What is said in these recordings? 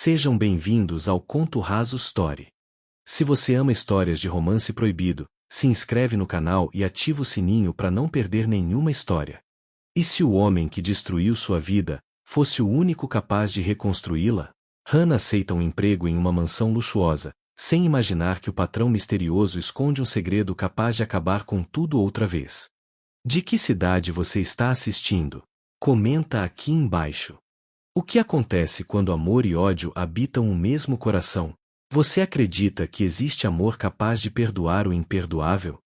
Sejam bem-vindos ao Conto Raso Story. Se você ama histórias de romance proibido, se inscreve no canal e ativa o sininho para não perder nenhuma história. E se o homem que destruiu sua vida fosse o único capaz de reconstruí-la? Hannah aceita um emprego em uma mansão luxuosa, sem imaginar que o patrão misterioso esconde um segredo capaz de acabar com tudo outra vez. De que cidade você está assistindo? Comenta aqui embaixo. O que acontece quando amor e ódio habitam o mesmo coração? Você acredita que existe amor capaz de perdoar o imperdoável?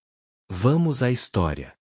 Vamos à história.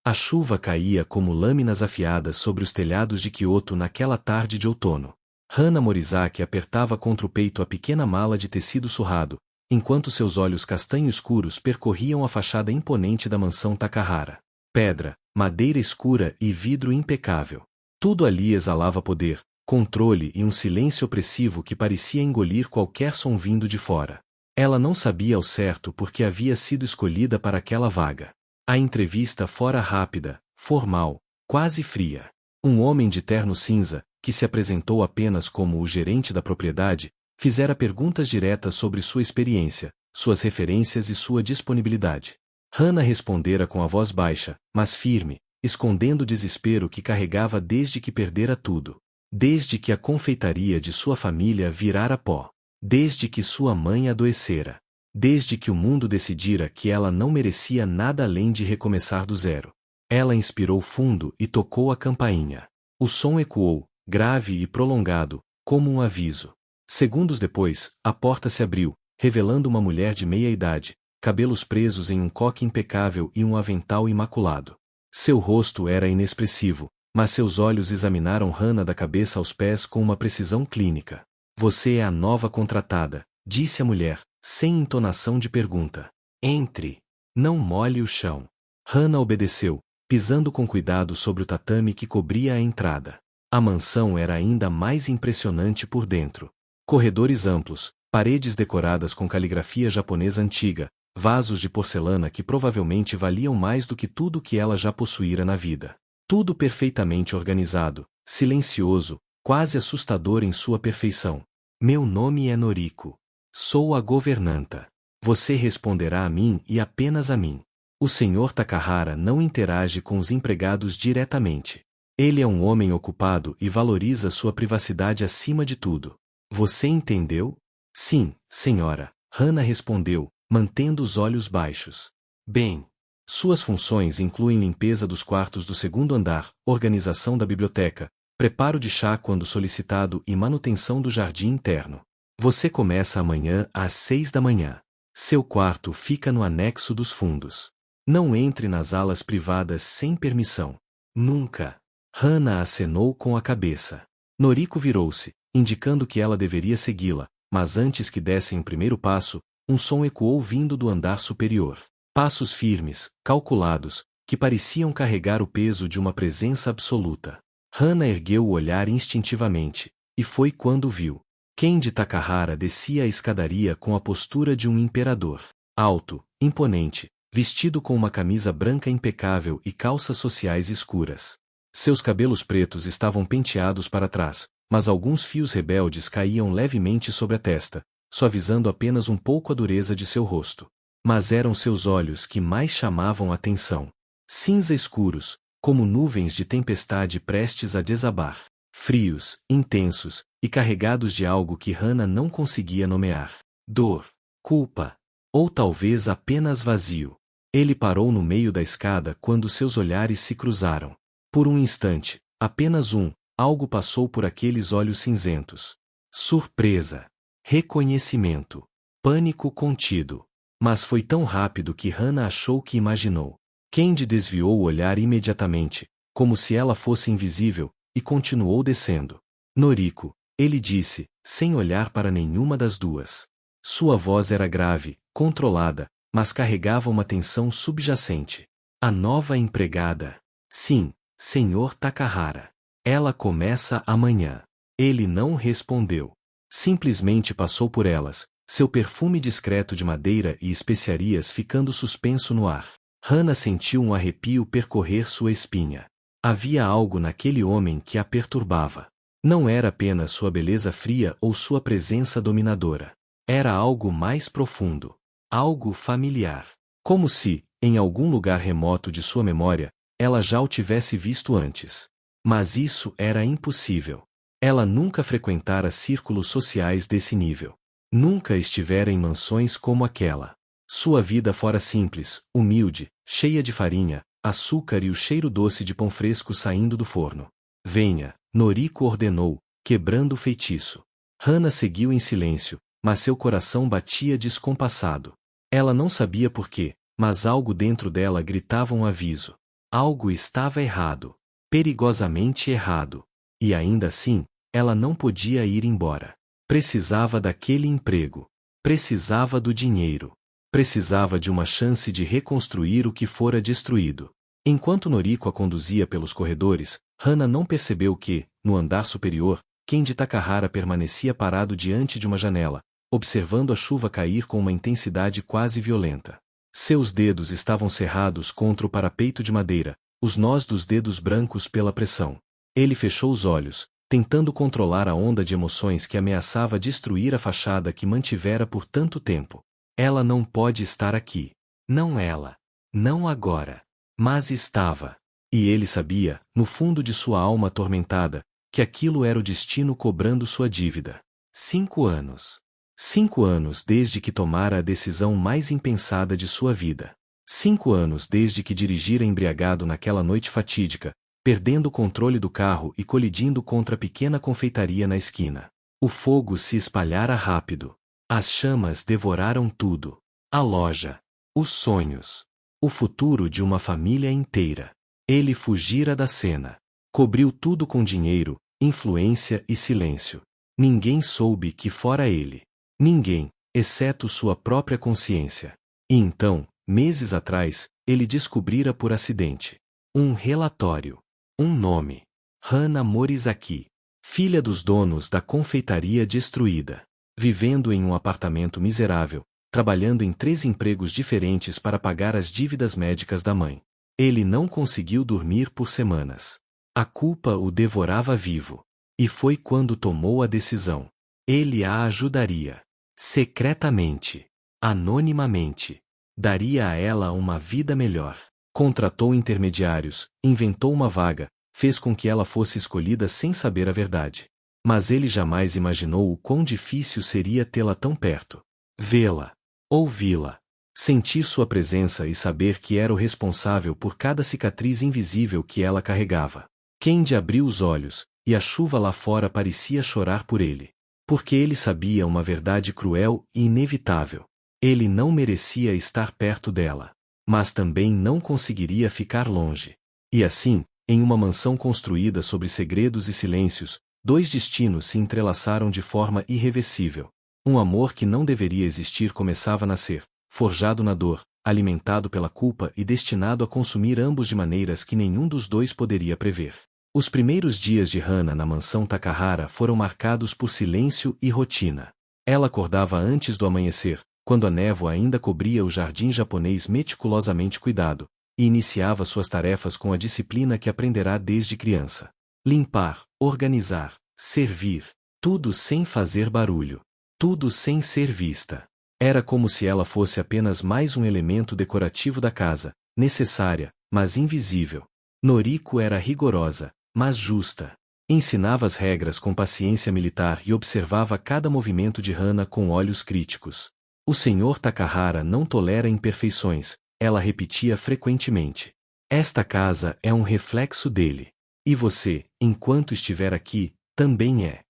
A chuva caía como lâminas afiadas sobre os telhados de Kyoto naquela tarde de outono. Hana Morizaki apertava contra o peito a pequena mala de tecido surrado, enquanto seus olhos castanho escuros percorriam a fachada imponente da mansão Takahara. Pedra, madeira escura e vidro impecável. Tudo ali exalava poder, controle e um silêncio opressivo que parecia engolir qualquer som vindo de fora. Ela não sabia ao certo por que havia sido escolhida para aquela vaga. A entrevista fora rápida, formal, quase fria. Um homem de terno cinza, que se apresentou apenas como o gerente da propriedade, fizera perguntas diretas sobre sua experiência, suas referências e sua disponibilidade. Hannah respondera com a voz baixa, mas firme, escondendo o desespero que carregava desde que perdera tudo. Desde que a confeitaria de sua família virara pó. Desde que sua mãe adoecera. Desde que o mundo decidira que ela não merecia nada além de recomeçar do zero. Ela inspirou fundo e tocou a campainha. O som ecoou, grave e prolongado, como um aviso. Segundos depois, a porta se abriu, revelando uma mulher de meia idade, cabelos presos em um coque impecável e um avental imaculado. Seu rosto era inexpressivo, mas seus olhos examinaram Hannah da cabeça aos pés com uma precisão clínica. Você é a nova contratada, disse a mulher, sem entonação de pergunta. Entre. Não molhe o chão. Hannah obedeceu, pisando com cuidado sobre o tatame que cobria a entrada. A mansão era ainda mais impressionante por dentro. Corredores amplos, paredes decoradas com caligrafia japonesa antiga, vasos de porcelana que provavelmente valiam mais do que tudo que ela já possuíra na vida. Tudo perfeitamente organizado, silencioso, quase assustador em sua perfeição. Meu nome é Noriko. Sou a governanta. Você responderá a mim e apenas a mim. O Sr. Takahara não interage com os empregados diretamente. Ele é um homem ocupado e valoriza sua privacidade acima de tudo. Você entendeu? Sim, senhora, Hannah respondeu, mantendo os olhos baixos. Bem. Suas funções incluem limpeza dos quartos do segundo andar, organização da biblioteca, preparo de chá quando solicitado e manutenção do jardim interno. Você começa amanhã às 6 da manhã. Seu quarto fica no anexo dos fundos. Não entre nas alas privadas sem permissão. Nunca. Hannah acenou com a cabeça. Noriko virou-se, indicando que ela deveria segui-la, mas antes que dessem o primeiro passo, um som ecoou vindo do andar superior. Passos firmes, calculados, que pareciam carregar o peso de uma presença absoluta. Hannah ergueu o olhar instintivamente, e foi quando viu. Kendi Takahara descia a escadaria com a postura de um imperador. Alto, imponente, vestido com uma camisa branca impecável e calças sociais escuras. Seus cabelos pretos estavam penteados para trás, mas alguns fios rebeldes caíam levemente sobre a testa, suavizando apenas um pouco a dureza de seu rosto. Mas eram seus olhos que mais chamavam a atenção. Cinza escuros, como nuvens de tempestade prestes a desabar. Frios, intensos, e carregados de algo que Hannah não conseguia nomear. Dor, culpa, ou talvez apenas vazio. Ele parou no meio da escada quando seus olhares se cruzaram. Por um instante, apenas um, algo passou por aqueles olhos cinzentos. Surpresa. Reconhecimento. Pânico contido. Mas foi tão rápido que Hannah achou que imaginou. Kendi desviou o olhar imediatamente, como se ela fosse invisível, e continuou descendo. Noriko, ele disse, sem olhar para nenhuma das duas. Sua voz era grave, controlada, mas carregava uma tensão subjacente. A nova empregada. Sim, Sr. Takahara. Ela começa amanhã. Ele não respondeu. Simplesmente passou por elas, seu perfume discreto de madeira e especiarias ficando suspenso no ar. Hannah sentiu um arrepio percorrer sua espinha. Havia algo naquele homem que a perturbava. Não era apenas sua beleza fria ou sua presença dominadora. Era algo mais profundo. Algo familiar. Como se, em algum lugar remoto de sua memória, ela já o tivesse visto antes. Mas isso era impossível. Ela nunca frequentara círculos sociais desse nível. Nunca estivera em mansões como aquela. Sua vida fora simples, humilde, cheia de farinha, açúcar e o cheiro doce de pão fresco saindo do forno. Venha, Noriko ordenou, quebrando o feitiço. Hana seguiu em silêncio, mas seu coração batia descompassado. Ela não sabia por quê, mas algo dentro dela gritava um aviso. Algo estava errado. Perigosamente errado. E ainda assim, ela não podia ir embora. Precisava daquele emprego. Precisava do dinheiro. Precisava de uma chance de reconstruir o que fora destruído. Enquanto Noriko a conduzia pelos corredores, Hana não percebeu que, no andar superior, Kendi Takahara permanecia parado diante de uma janela, observando a chuva cair com uma intensidade quase violenta. Seus dedos estavam cerrados contra o parapeito de madeira, os nós dos dedos brancos pela pressão. Ele fechou os olhos, tentando controlar a onda de emoções que ameaçava destruir a fachada que mantivera por tanto tempo. Ela não pode estar aqui. Não ela. Não agora. Mas estava. E ele sabia, no fundo de sua alma atormentada, que aquilo era o destino cobrando sua dívida. 5 anos. 5 anos desde que tomara a decisão mais impensada de sua vida. 5 anos desde que dirigira embriagado naquela noite fatídica, perdendo o controle do carro e colidindo contra a pequena confeitaria na esquina. O fogo se espalhara rápido. As chamas devoraram tudo. A loja. Os sonhos. O futuro de uma família inteira. Ele fugira da cena. Cobriu tudo com dinheiro, influência e silêncio. Ninguém soube que fora ele. Ninguém, exceto sua própria consciência. E então, meses atrás, ele descobrira por acidente. Um relatório. Um nome. Hana Morizaki. Filha dos donos da confeitaria destruída. Vivendo em um apartamento miserável, trabalhando em 3 empregos diferentes para pagar as dívidas médicas da mãe. Ele não conseguiu dormir por semanas. A culpa o devorava vivo. E foi quando tomou a decisão. Ele a ajudaria. Secretamente. Anonimamente. Daria a ela uma vida melhor. Contratou intermediários, inventou uma vaga, fez com que ela fosse escolhida sem saber a verdade. Mas ele jamais imaginou o quão difícil seria tê-la tão perto. Vê-la. Ouvi-la. Sentir sua presença e saber que era o responsável por cada cicatriz invisível que ela carregava. Kendi abriu os olhos, e a chuva lá fora parecia chorar por ele. Porque ele sabia uma verdade cruel e inevitável. Ele não merecia estar perto dela. Mas também não conseguiria ficar longe. E assim, em uma mansão construída sobre segredos e silêncios, 2 destinos se entrelaçaram de forma irreversível. Um amor que não deveria existir começava a nascer, forjado na dor, alimentado pela culpa e destinado a consumir ambos de maneiras que nenhum dos dois poderia prever. Os primeiros dias de Hana na mansão Takahara foram marcados por silêncio e rotina. Ela acordava antes do amanhecer, quando a névoa ainda cobria o jardim japonês meticulosamente cuidado, e iniciava suas tarefas com a disciplina que aprenderá desde criança. Limpar, organizar, servir, tudo sem fazer barulho. Tudo sem ser vista. Era como se ela fosse apenas mais um elemento decorativo da casa, necessária, mas invisível. Noriko era rigorosa, mas justa. Ensinava as regras com paciência militar e observava cada movimento de Hana com olhos críticos. O Sr. Takahara não tolera imperfeições, ela repetia frequentemente. Esta casa é um reflexo dele. E você, enquanto estiver aqui, também é.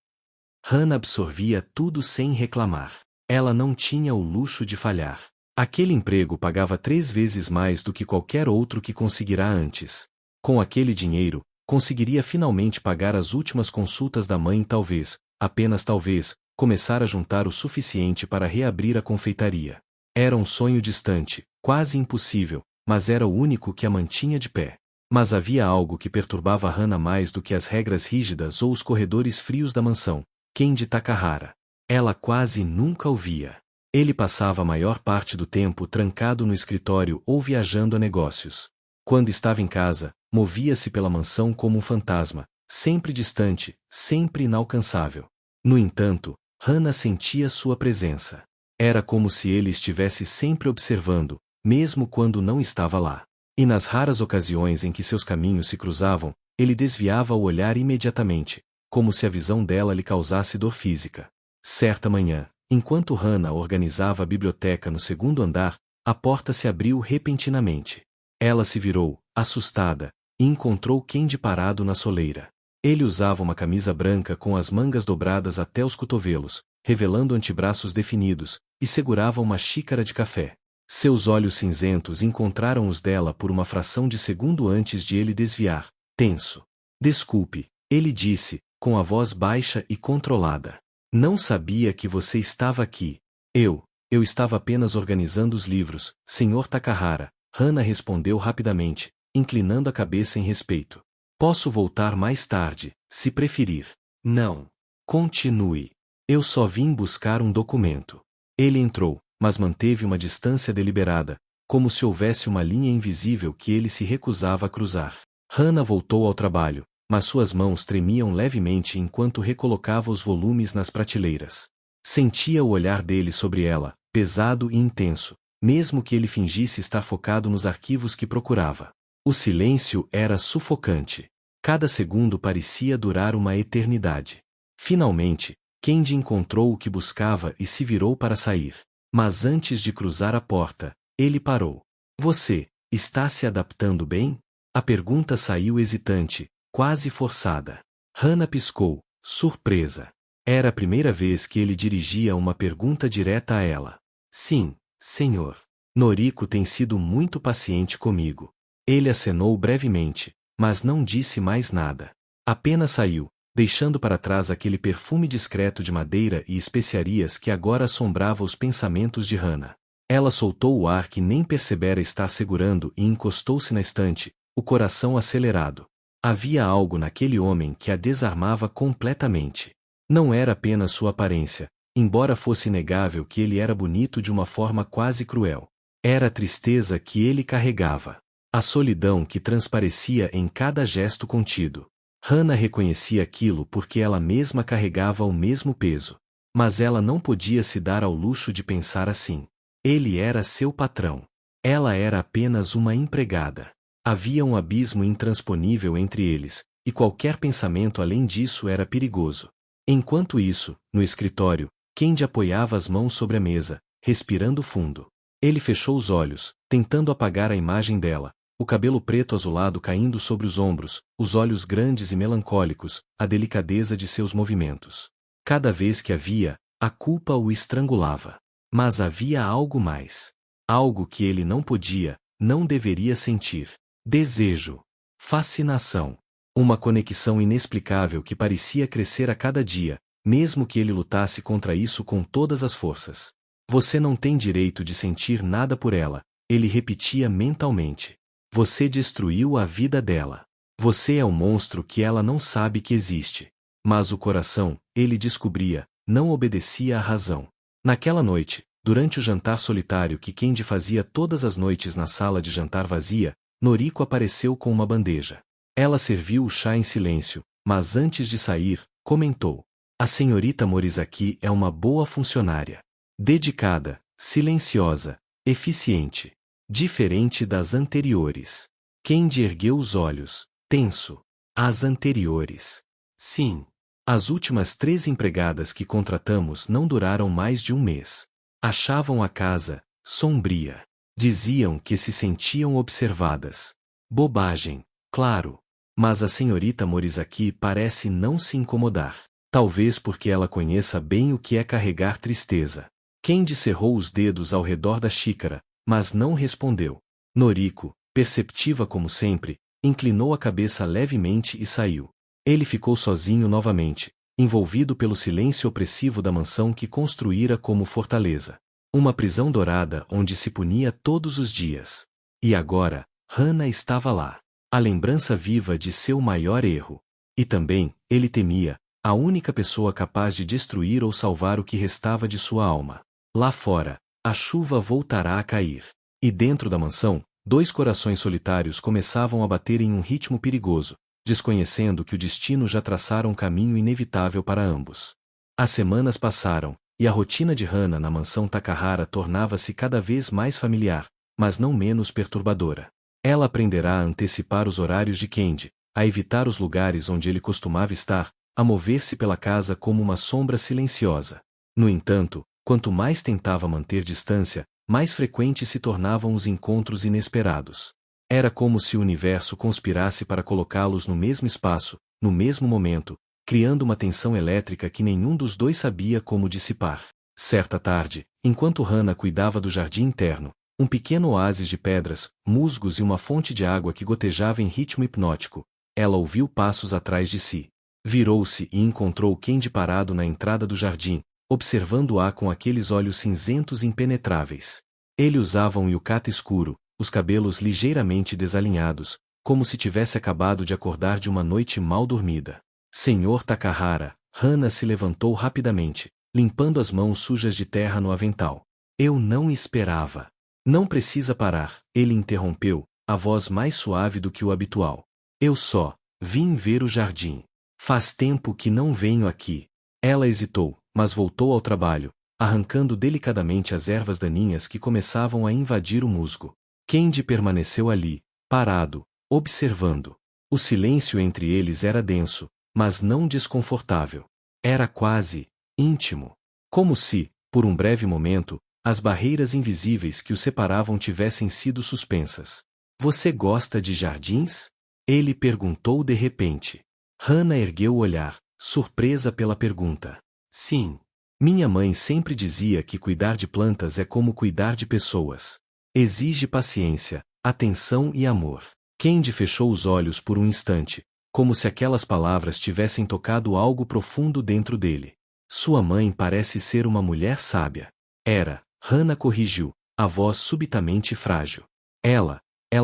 Hana absorvia tudo sem reclamar. Ela não tinha o luxo de falhar. Aquele emprego pagava 3 vezes mais do que qualquer outro que conseguirá antes. Com aquele dinheiro, conseguiria finalmente pagar as últimas consultas da mãe e talvez, apenas talvez, começar a juntar o suficiente para reabrir a confeitaria. Era um sonho distante, quase impossível, mas era o único que a mantinha de pé. Mas havia algo que perturbava Hana mais do que as regras rígidas ou os corredores frios da mansão. Kendi Takahara. Ela quase nunca o via. Ele passava a maior parte do tempo trancado no escritório ou viajando a negócios. Quando estava em casa, movia-se pela mansão como um fantasma, sempre distante, sempre inalcançável. No entanto, Hannah sentia sua presença. Era como se ele estivesse sempre observando, mesmo quando não estava lá. E nas raras ocasiões em que seus caminhos se cruzavam, ele desviava o olhar imediatamente, como se a visão dela lhe causasse dor física. Certa manhã, enquanto Hannah organizava a biblioteca no segundo andar, a porta se abriu repentinamente. Ela se virou, assustada, e encontrou Kendi parado na soleira. Ele usava uma camisa branca com as mangas dobradas até os cotovelos, revelando antebraços definidos, e segurava uma xícara de café. Seus olhos cinzentos encontraram os dela por uma fração de segundo antes de ele desviar, tenso. Desculpe, ele disse, com a voz baixa e controlada. Não sabia que você estava aqui. Eu estava apenas organizando os livros, Sr. Takahara. Hannah respondeu rapidamente, inclinando a cabeça em respeito. Posso voltar mais tarde, se preferir. Não. Continue. Eu só vim buscar um documento. Ele entrou, mas manteve uma distância deliberada, como se houvesse uma linha invisível que ele se recusava a cruzar. Hannah voltou ao trabalho, mas suas mãos tremiam levemente enquanto recolocava os volumes nas prateleiras. Sentia o olhar dele sobre ela, pesado e intenso, mesmo que ele fingisse estar focado nos arquivos que procurava. O silêncio era sufocante. Cada segundo parecia durar uma eternidade. Finalmente, Kendi encontrou o que buscava e se virou para sair. Mas antes de cruzar a porta, ele parou. Você está se adaptando bem? A pergunta saiu hesitante, quase forçada. Hannah piscou, surpresa. Era a primeira vez que ele dirigia uma pergunta direta a ela. Sim, senhor. Noriko tem sido muito paciente comigo. Ele acenou brevemente, mas não disse mais nada. Apenas saiu, deixando para trás aquele perfume discreto de madeira e especiarias que agora assombrava os pensamentos de Hannah. Ela soltou o ar que nem percebera estar segurando e encostou-se na estante, o coração acelerado. Havia algo naquele homem que a desarmava completamente. Não era apenas sua aparência, embora fosse inegável que ele era bonito de uma forma quase cruel. Era a tristeza que ele carregava. A solidão que transparecia em cada gesto contido. Hannah reconhecia aquilo porque ela mesma carregava o mesmo peso. Mas ela não podia se dar ao luxo de pensar assim. Ele era seu patrão. Ela era apenas uma empregada. Havia um abismo intransponível entre eles, e qualquer pensamento além disso era perigoso. Enquanto isso, no escritório, Kendi apoiava as mãos sobre a mesa, respirando fundo. Ele fechou os olhos, tentando apagar a imagem dela, o cabelo preto azulado caindo sobre os ombros, os olhos grandes e melancólicos, a delicadeza de seus movimentos. Cada vez que a via, a culpa o estrangulava. Mas havia algo mais. Algo que ele não podia, não deveria sentir. Desejo. Fascinação. Uma conexão inexplicável que parecia crescer a cada dia, mesmo que ele lutasse contra isso com todas as forças. Você não tem direito de sentir nada por ela, ele repetia mentalmente. Você destruiu a vida dela. Você é o monstro que ela não sabe que existe. Mas o coração, ele descobria, não obedecia à razão. Naquela noite, durante o jantar solitário que Kendi fazia todas as noites na sala de jantar vazia, Noriko apareceu com uma bandeja. Ela serviu o chá em silêncio, mas antes de sair, comentou. A senhorita Morizaki é uma boa funcionária. Dedicada, silenciosa, eficiente. Diferente das anteriores. Kendi ergueu os olhos, tenso. As anteriores. Sim. As últimas 3 empregadas que contratamos não duraram mais de um mês. Achavam a casa sombria. Diziam que se sentiam observadas. Bobagem, claro. Mas a senhorita Morizaki parece não se incomodar. Talvez porque ela conheça bem o que é carregar tristeza. Kendi cerrou os dedos ao redor da xícara, mas não respondeu. Noriko, perceptiva como sempre, inclinou a cabeça levemente e saiu. Ele ficou sozinho novamente, envolvido pelo silêncio opressivo da mansão que construíra como fortaleza. Uma prisão dourada onde se punia todos os dias. E agora, Hannah estava lá. A lembrança viva de seu maior erro. E também, ele temia, a única pessoa capaz de destruir ou salvar o que restava de sua alma. Lá fora, a chuva voltará a cair. E dentro da mansão, 2 corações solitários começavam a bater em um ritmo perigoso, desconhecendo que o destino já traçara um caminho inevitável para ambos. As semanas passaram, e a rotina de Hana na mansão Takahara tornava-se cada vez mais familiar, mas não menos perturbadora. Ela aprenderá a antecipar os horários de Kendi, a evitar os lugares onde ele costumava estar, a mover-se pela casa como uma sombra silenciosa. No entanto, quanto mais tentava manter distância, mais frequentes se tornavam os encontros inesperados. Era como se o universo conspirasse para colocá-los no mesmo espaço, no mesmo momento, criando uma tensão elétrica que nenhum dos dois sabia como dissipar. Certa tarde, enquanto Hana cuidava do jardim interno, um pequeno oásis de pedras, musgos e uma fonte de água que gotejava em ritmo hipnótico, ela ouviu passos atrás de si. Virou-se e encontrou Kendi parado na entrada do jardim, observando-a com aqueles olhos cinzentos impenetráveis. Ele usava um yukata escuro, os cabelos ligeiramente desalinhados, como se tivesse acabado de acordar de uma noite mal dormida. Senhor Takahara, Hana se levantou rapidamente, limpando as mãos sujas de terra no avental. Eu não esperava. Não precisa parar, ele interrompeu, a voz mais suave do que o habitual. Eu só vim ver o jardim. Faz tempo que não venho aqui. Ela hesitou, mas voltou ao trabalho, arrancando delicadamente as ervas daninhas que começavam a invadir o musgo. Kendi permaneceu ali, parado, observando. O silêncio entre eles era denso, mas não desconfortável. Era quase íntimo. Como se, por um breve momento, as barreiras invisíveis que o separavam tivessem sido suspensas. Você gosta de jardins? Ele perguntou de repente. Hana ergueu o olhar, surpresa pela pergunta. Sim. Minha mãe sempre dizia que cuidar de plantas é como cuidar de pessoas. Exige paciência, atenção e amor. Kendi fechou os olhos por um instante, como se aquelas palavras tivessem tocado algo profundo dentro dele. Sua mãe parece ser uma mulher sábia. Era, Hana corrigiu, a voz subitamente frágil. Ela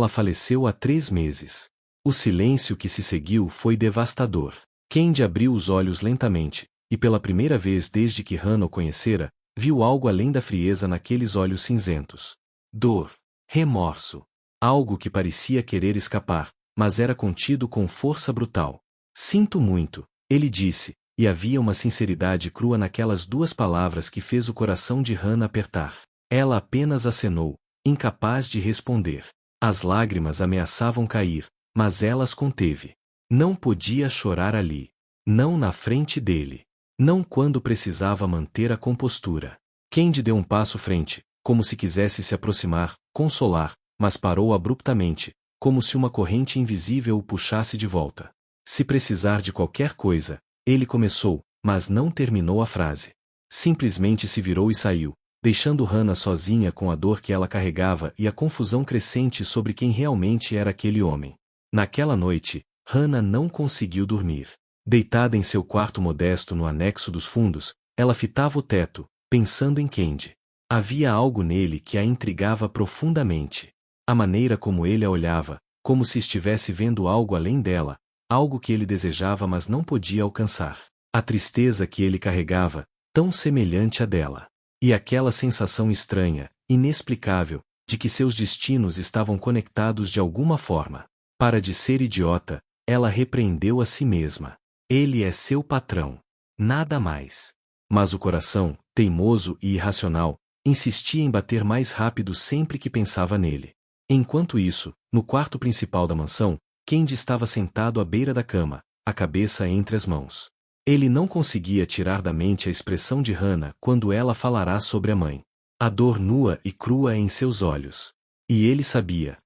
faleceu há 3 meses. O silêncio que se seguiu foi devastador. Kendi abriu os olhos lentamente, e pela primeira vez desde que Hana o conhecera, viu algo além da frieza naqueles olhos cinzentos. Dor. Remorso. Algo que parecia querer escapar, mas era contido com força brutal. Sinto muito, ele disse, e havia uma sinceridade crua naquelas 2 palavras que fez o coração de Hana apertar. Ela apenas acenou, incapaz de responder. As lágrimas ameaçavam cair, mas ela as conteve. Não podia chorar ali. Não na frente dele. Não quando precisava manter a compostura. Kendi deu um passo frente, como se quisesse se aproximar, consolar, mas parou abruptamente, como se uma corrente invisível o puxasse de volta. Se precisar de qualquer coisa, ele começou, mas não terminou a frase. Simplesmente se virou e saiu, deixando Hana sozinha com a dor que ela carregava e a confusão crescente sobre quem realmente era aquele homem. Naquela noite, Hana não conseguiu dormir. Deitada em seu quarto modesto no anexo dos fundos, ela fitava o teto, pensando em Kendi. Havia algo nele que a intrigava profundamente. A maneira como ele a olhava, como se estivesse vendo algo além dela, algo que ele desejava mas não podia alcançar. A tristeza que ele carregava, tão semelhante à dela. E aquela sensação estranha, inexplicável, de que seus destinos estavam conectados de alguma forma. Para de ser idiota, ela repreendeu a si mesma. Ele é seu patrão. Nada mais. Mas o coração, teimoso e irracional, insistia em bater mais rápido sempre que pensava nele. Enquanto isso, no quarto principal da mansão, Kendi estava sentado à beira da cama, a cabeça entre as mãos. Ele não conseguia tirar da mente a expressão de Hana quando ela falará sobre a mãe. A dor nua e crua em seus olhos. E ele sabia,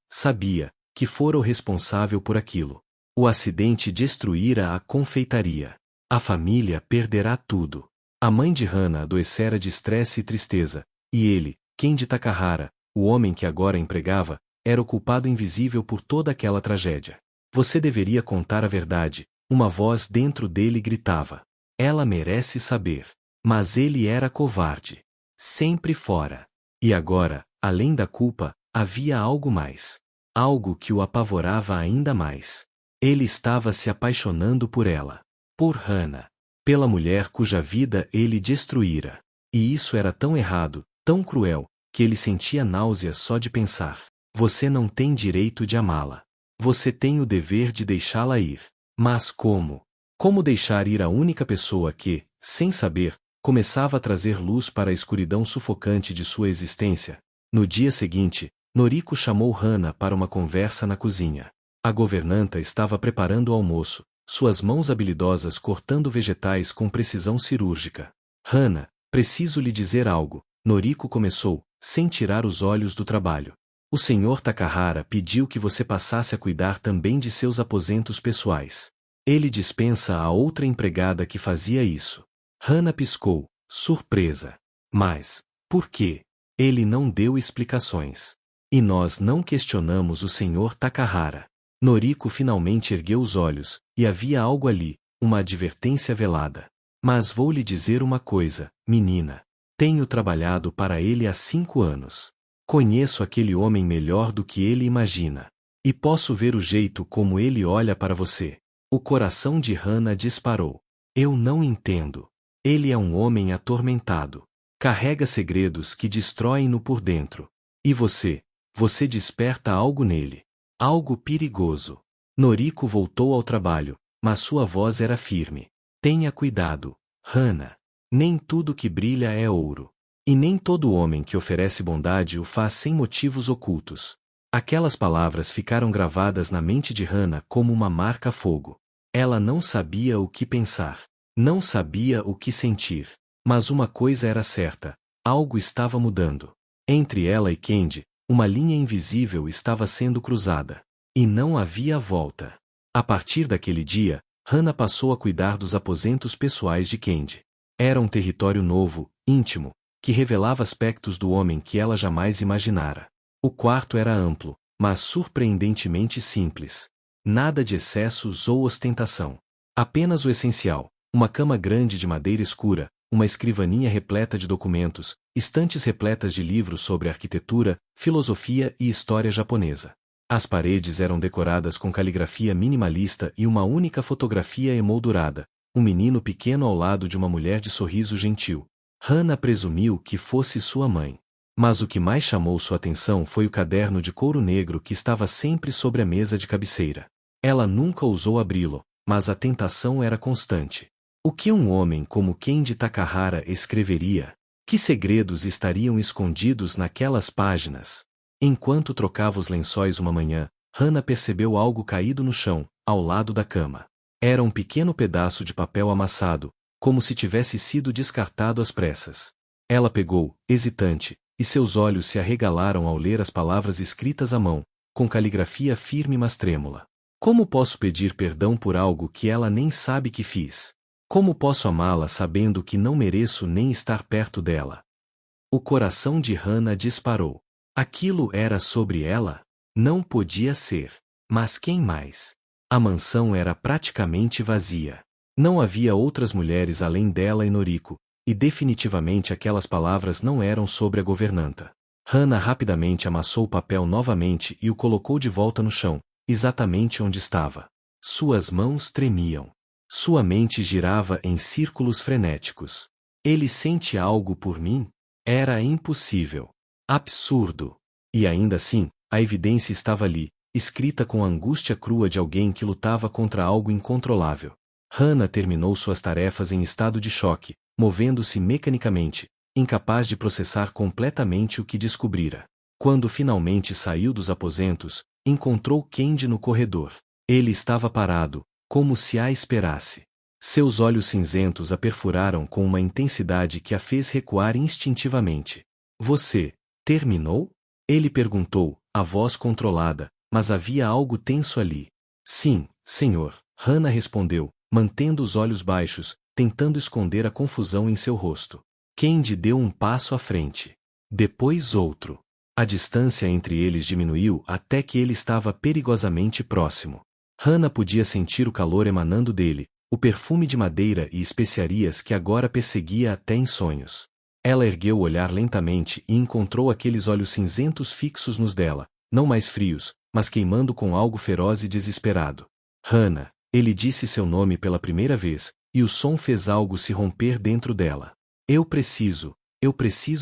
que fora o responsável por aquilo. O acidente destruíra a confeitaria. A família perderá tudo. A mãe de Hana adoecera de estresse e tristeza, e ele, Kendi Takahara, o homem que agora empregava, era o culpado invisível por toda aquela tragédia. Você deveria contar a verdade, uma voz dentro dele gritava. Ela merece saber. Mas ele era covarde. Sempre fora. E agora, além da culpa, havia algo mais. Algo que o apavorava ainda mais. Ele estava se apaixonando por ela. Por Hana. Pela mulher cuja vida ele destruíra. E isso era tão errado, tão cruel, que ele sentia náuseas só de pensar. Você não tem direito de amá-la. Você tem o dever de deixá-la ir. Mas como? Como deixar ir a única pessoa que, sem saber, começava a trazer luz para a escuridão sufocante de sua existência? No dia seguinte, Noriko chamou Hana para uma conversa na cozinha. A governanta estava preparando o almoço, suas mãos habilidosas cortando vegetais com precisão cirúrgica. Hana, preciso lhe dizer algo, Noriko começou, sem tirar os olhos do trabalho. O Sr. Takahara pediu que você passasse a cuidar também de seus aposentos pessoais. Ele dispensa a outra empregada que fazia isso. Hana piscou, surpresa. Mas, por quê? Ele não deu explicações. E nós não questionamos o Sr. Takahara. Noriko finalmente ergueu os olhos, e havia algo ali, uma advertência velada. Mas vou lhe dizer uma coisa, menina. Tenho trabalhado para ele há 5 anos. Conheço aquele homem melhor do que ele imagina. E posso ver o jeito como ele olha para você. O coração de Hana disparou. Eu não entendo. Ele é um homem atormentado. Carrega segredos que destroem-no por dentro. E você desperta algo nele. Algo perigoso. Noriko voltou ao trabalho, mas sua voz era firme. Tenha cuidado, Hana. Nem tudo que brilha é ouro. E nem todo homem que oferece bondade o faz sem motivos ocultos. Aquelas palavras ficaram gravadas na mente de Hana como uma marca a fogo. Ela não sabia o que pensar. Não sabia o que sentir. Mas uma coisa era certa. Algo estava mudando. Entre ela e Kendi, uma linha invisível estava sendo cruzada. E não havia volta. A partir daquele dia, Hana passou a cuidar dos aposentos pessoais de Kendi. Era um território novo, íntimo, que revelava aspectos do homem que ela jamais imaginara. O quarto era amplo, mas surpreendentemente simples. Nada de excessos ou ostentação. Apenas o essencial: uma cama grande de madeira escura, uma escrivaninha repleta de documentos, estantes repletas de livros sobre arquitetura, filosofia e história japonesa. As paredes eram decoradas com caligrafia minimalista e uma única fotografia emoldurada, um menino pequeno ao lado de uma mulher de sorriso gentil. Hana presumiu que fosse sua mãe. Mas o que mais chamou sua atenção foi o caderno de couro negro que estava sempre sobre a mesa de cabeceira. Ela nunca ousou abri-lo, mas a tentação era constante. O que um homem como Kendi Takahara escreveria? Que segredos estariam escondidos naquelas páginas? Enquanto trocava os lençóis uma manhã, Hana percebeu algo caído no chão, ao lado da cama. Era um pequeno pedaço de papel amassado, como se tivesse sido descartado às pressas. Ela pegou, hesitante, e seus olhos se arregalaram ao ler as palavras escritas à mão, com caligrafia firme mas trêmula. Como posso pedir perdão por algo que ela nem sabe que fiz? Como posso amá-la sabendo que não mereço nem estar perto dela? O coração de Hana disparou. Aquilo era sobre ela? Não podia ser. Mas quem mais? A mansão era praticamente vazia. Não havia outras mulheres além dela e Noriko, e definitivamente aquelas palavras não eram sobre a governanta. Hana rapidamente amassou o papel novamente e o colocou de volta no chão, exatamente onde estava. Suas mãos tremiam. Sua mente girava em círculos frenéticos. Ele sente algo por mim? Era impossível. Absurdo. E ainda assim, a evidência estava ali, escrita com a angústia crua de alguém que lutava contra algo incontrolável. Hana terminou suas tarefas em estado de choque, movendo-se mecanicamente, incapaz de processar completamente o que descobrira. Quando finalmente saiu dos aposentos, encontrou Kendi no corredor. Ele estava parado, como se a esperasse. Seus olhos cinzentos a perfuraram com uma intensidade que a fez recuar instintivamente. Você terminou? Ele perguntou, a voz controlada, mas havia algo tenso ali. Sim, senhor, Hana respondeu, mantendo os olhos baixos, tentando esconder a confusão em seu rosto. Kendi deu um passo à frente. Depois outro. A distância entre eles diminuiu até que ele estava perigosamente próximo. Hana podia sentir o calor emanando dele, o perfume de madeira e especiarias que agora perseguia até em sonhos. Ela ergueu o olhar lentamente e encontrou aqueles olhos cinzentos fixos nos dela, não mais frios, mas queimando com algo feroz e desesperado. Hana, ele disse seu nome pela primeira vez, e o som fez algo se romper dentro dela. Eu preciso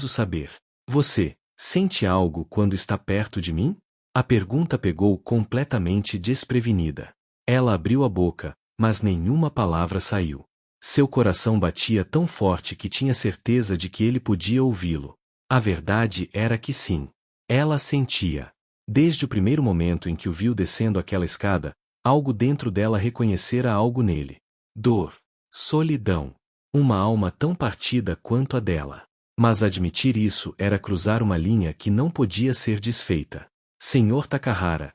saber. Você sente algo quando está perto de mim? A pergunta pegou completamente desprevenida. Ela abriu a boca, mas nenhuma palavra saiu. Seu coração batia tão forte que tinha certeza de que ele podia ouvi-lo. A verdade era que sim. Ela sentia. Desde o primeiro momento em que o viu descendo aquela escada, algo dentro dela reconhecera algo nele. Dor. Solidão. Uma alma tão partida quanto a dela. Mas admitir isso era cruzar uma linha que não podia ser desfeita. Senhor Takahara,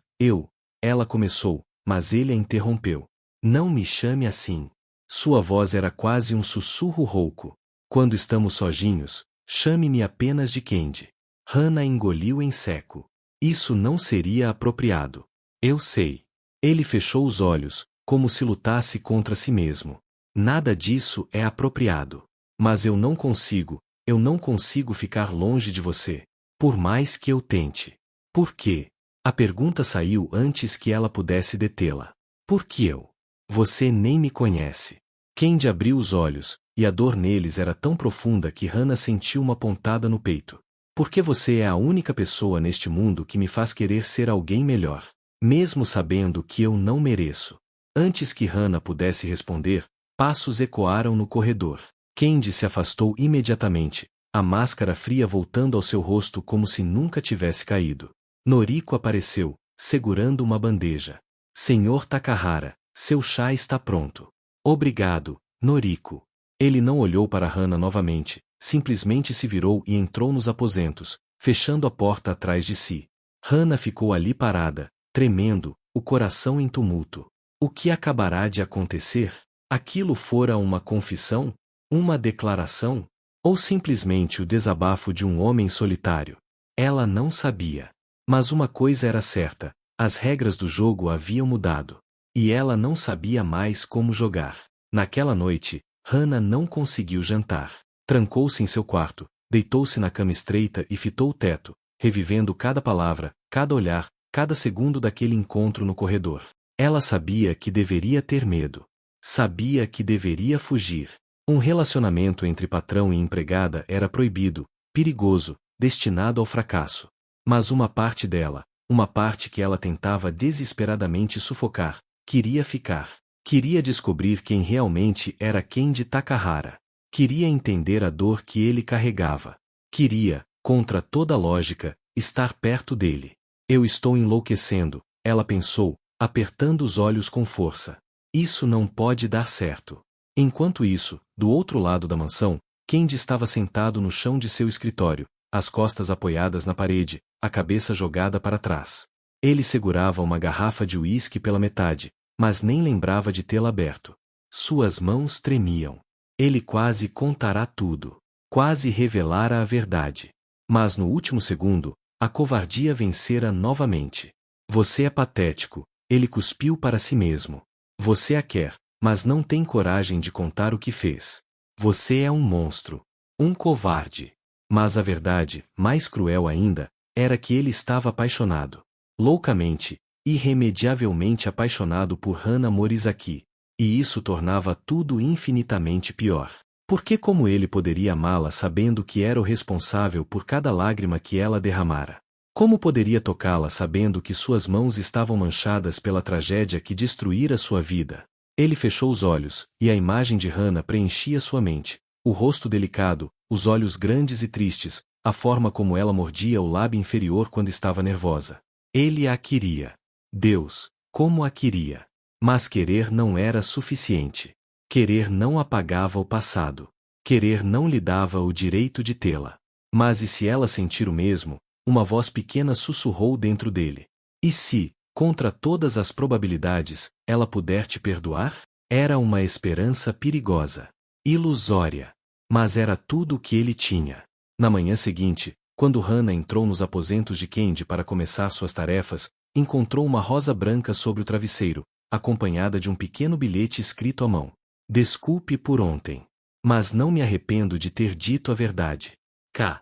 ela começou, mas ele a interrompeu. Não me chame assim. Sua voz era quase um sussurro rouco. Quando estamos sozinhos, chame-me apenas de Kendi. Hana engoliu em seco. Isso não seria apropriado. Eu sei. Ele fechou os olhos, como se lutasse contra si mesmo. Nada disso é apropriado. Mas eu não consigo ficar longe de você. Por mais que eu tente. Por quê? A pergunta saiu antes que ela pudesse detê-la. Por que eu? Você nem me conhece. Kendi abriu os olhos, e a dor neles era tão profunda que Hana sentiu uma pontada no peito. Porque você é a única pessoa neste mundo que me faz querer ser alguém melhor, mesmo sabendo que eu não mereço. Antes que Hana pudesse responder, passos ecoaram no corredor. Kendi se afastou imediatamente, a máscara fria voltando ao seu rosto como se nunca tivesse caído. Noriko apareceu, segurando uma bandeja. Senhor Takahara, seu chá está pronto. Obrigado, Noriko. Ele não olhou para Hana novamente, simplesmente se virou e entrou nos aposentos, fechando a porta atrás de si. Hana ficou ali parada, tremendo, o coração em tumulto. O que acabará de acontecer? Aquilo fora uma confissão? Uma declaração? Ou simplesmente o desabafo de um homem solitário? Ela não sabia. Mas uma coisa era certa, as regras do jogo haviam mudado. E ela não sabia mais como jogar. Naquela noite, Hana não conseguiu jantar. Trancou-se em seu quarto, deitou-se na cama estreita e fitou o teto, revivendo cada palavra, cada olhar, cada segundo daquele encontro no corredor. Ela sabia que deveria ter medo. Sabia que deveria fugir. Um relacionamento entre patrão e empregada era proibido, perigoso, destinado ao fracasso. Mas uma parte dela, uma parte que ela tentava desesperadamente sufocar, queria ficar. Queria descobrir quem realmente era Kendi Takahara. Queria entender a dor que ele carregava. Queria, contra toda lógica, estar perto dele. Eu estou enlouquecendo, ela pensou, apertando os olhos com força. Isso não pode dar certo. Enquanto isso, do outro lado da mansão, Kendi estava sentado no chão de seu escritório, as costas apoiadas na parede, a cabeça jogada para trás. Ele segurava uma garrafa de uísque pela metade, mas nem lembrava de tê-la aberto. Suas mãos tremiam. Ele quase contará tudo. Quase revelara a verdade. Mas no último segundo, a covardia vencera novamente. Você é patético, ele cuspiu para si mesmo. Você a quer, mas não tem coragem de contar o que fez. Você é um monstro. Um covarde. Mas a verdade, mais cruel ainda, era que ele estava apaixonado. Loucamente, irremediavelmente apaixonado por Hana Morizaki. E isso tornava tudo infinitamente pior. Porque como ele poderia amá-la sabendo que era o responsável por cada lágrima que ela derramara? Como poderia tocá-la sabendo que suas mãos estavam manchadas pela tragédia que destruíra sua vida? Ele fechou os olhos, e a imagem de Hana preenchia sua mente. O rosto delicado, os olhos grandes e tristes, a forma como ela mordia o lábio inferior quando estava nervosa. Ele a queria. Deus, como a queria. Mas querer não era suficiente. Querer não apagava o passado. Querer não lhe dava o direito de tê-la. Mas e se ela sentir o mesmo? Uma voz pequena sussurrou dentro dele. E se, contra todas as probabilidades, ela puder te perdoar? Era uma esperança perigosa. Ilusória. Mas era tudo o que ele tinha. Na manhã seguinte, quando Hana entrou nos aposentos de Kendi para começar suas tarefas, encontrou uma rosa branca sobre o travesseiro, acompanhada de um pequeno bilhete escrito à mão. Desculpe por ontem. Mas não me arrependo de ter dito a verdade. K.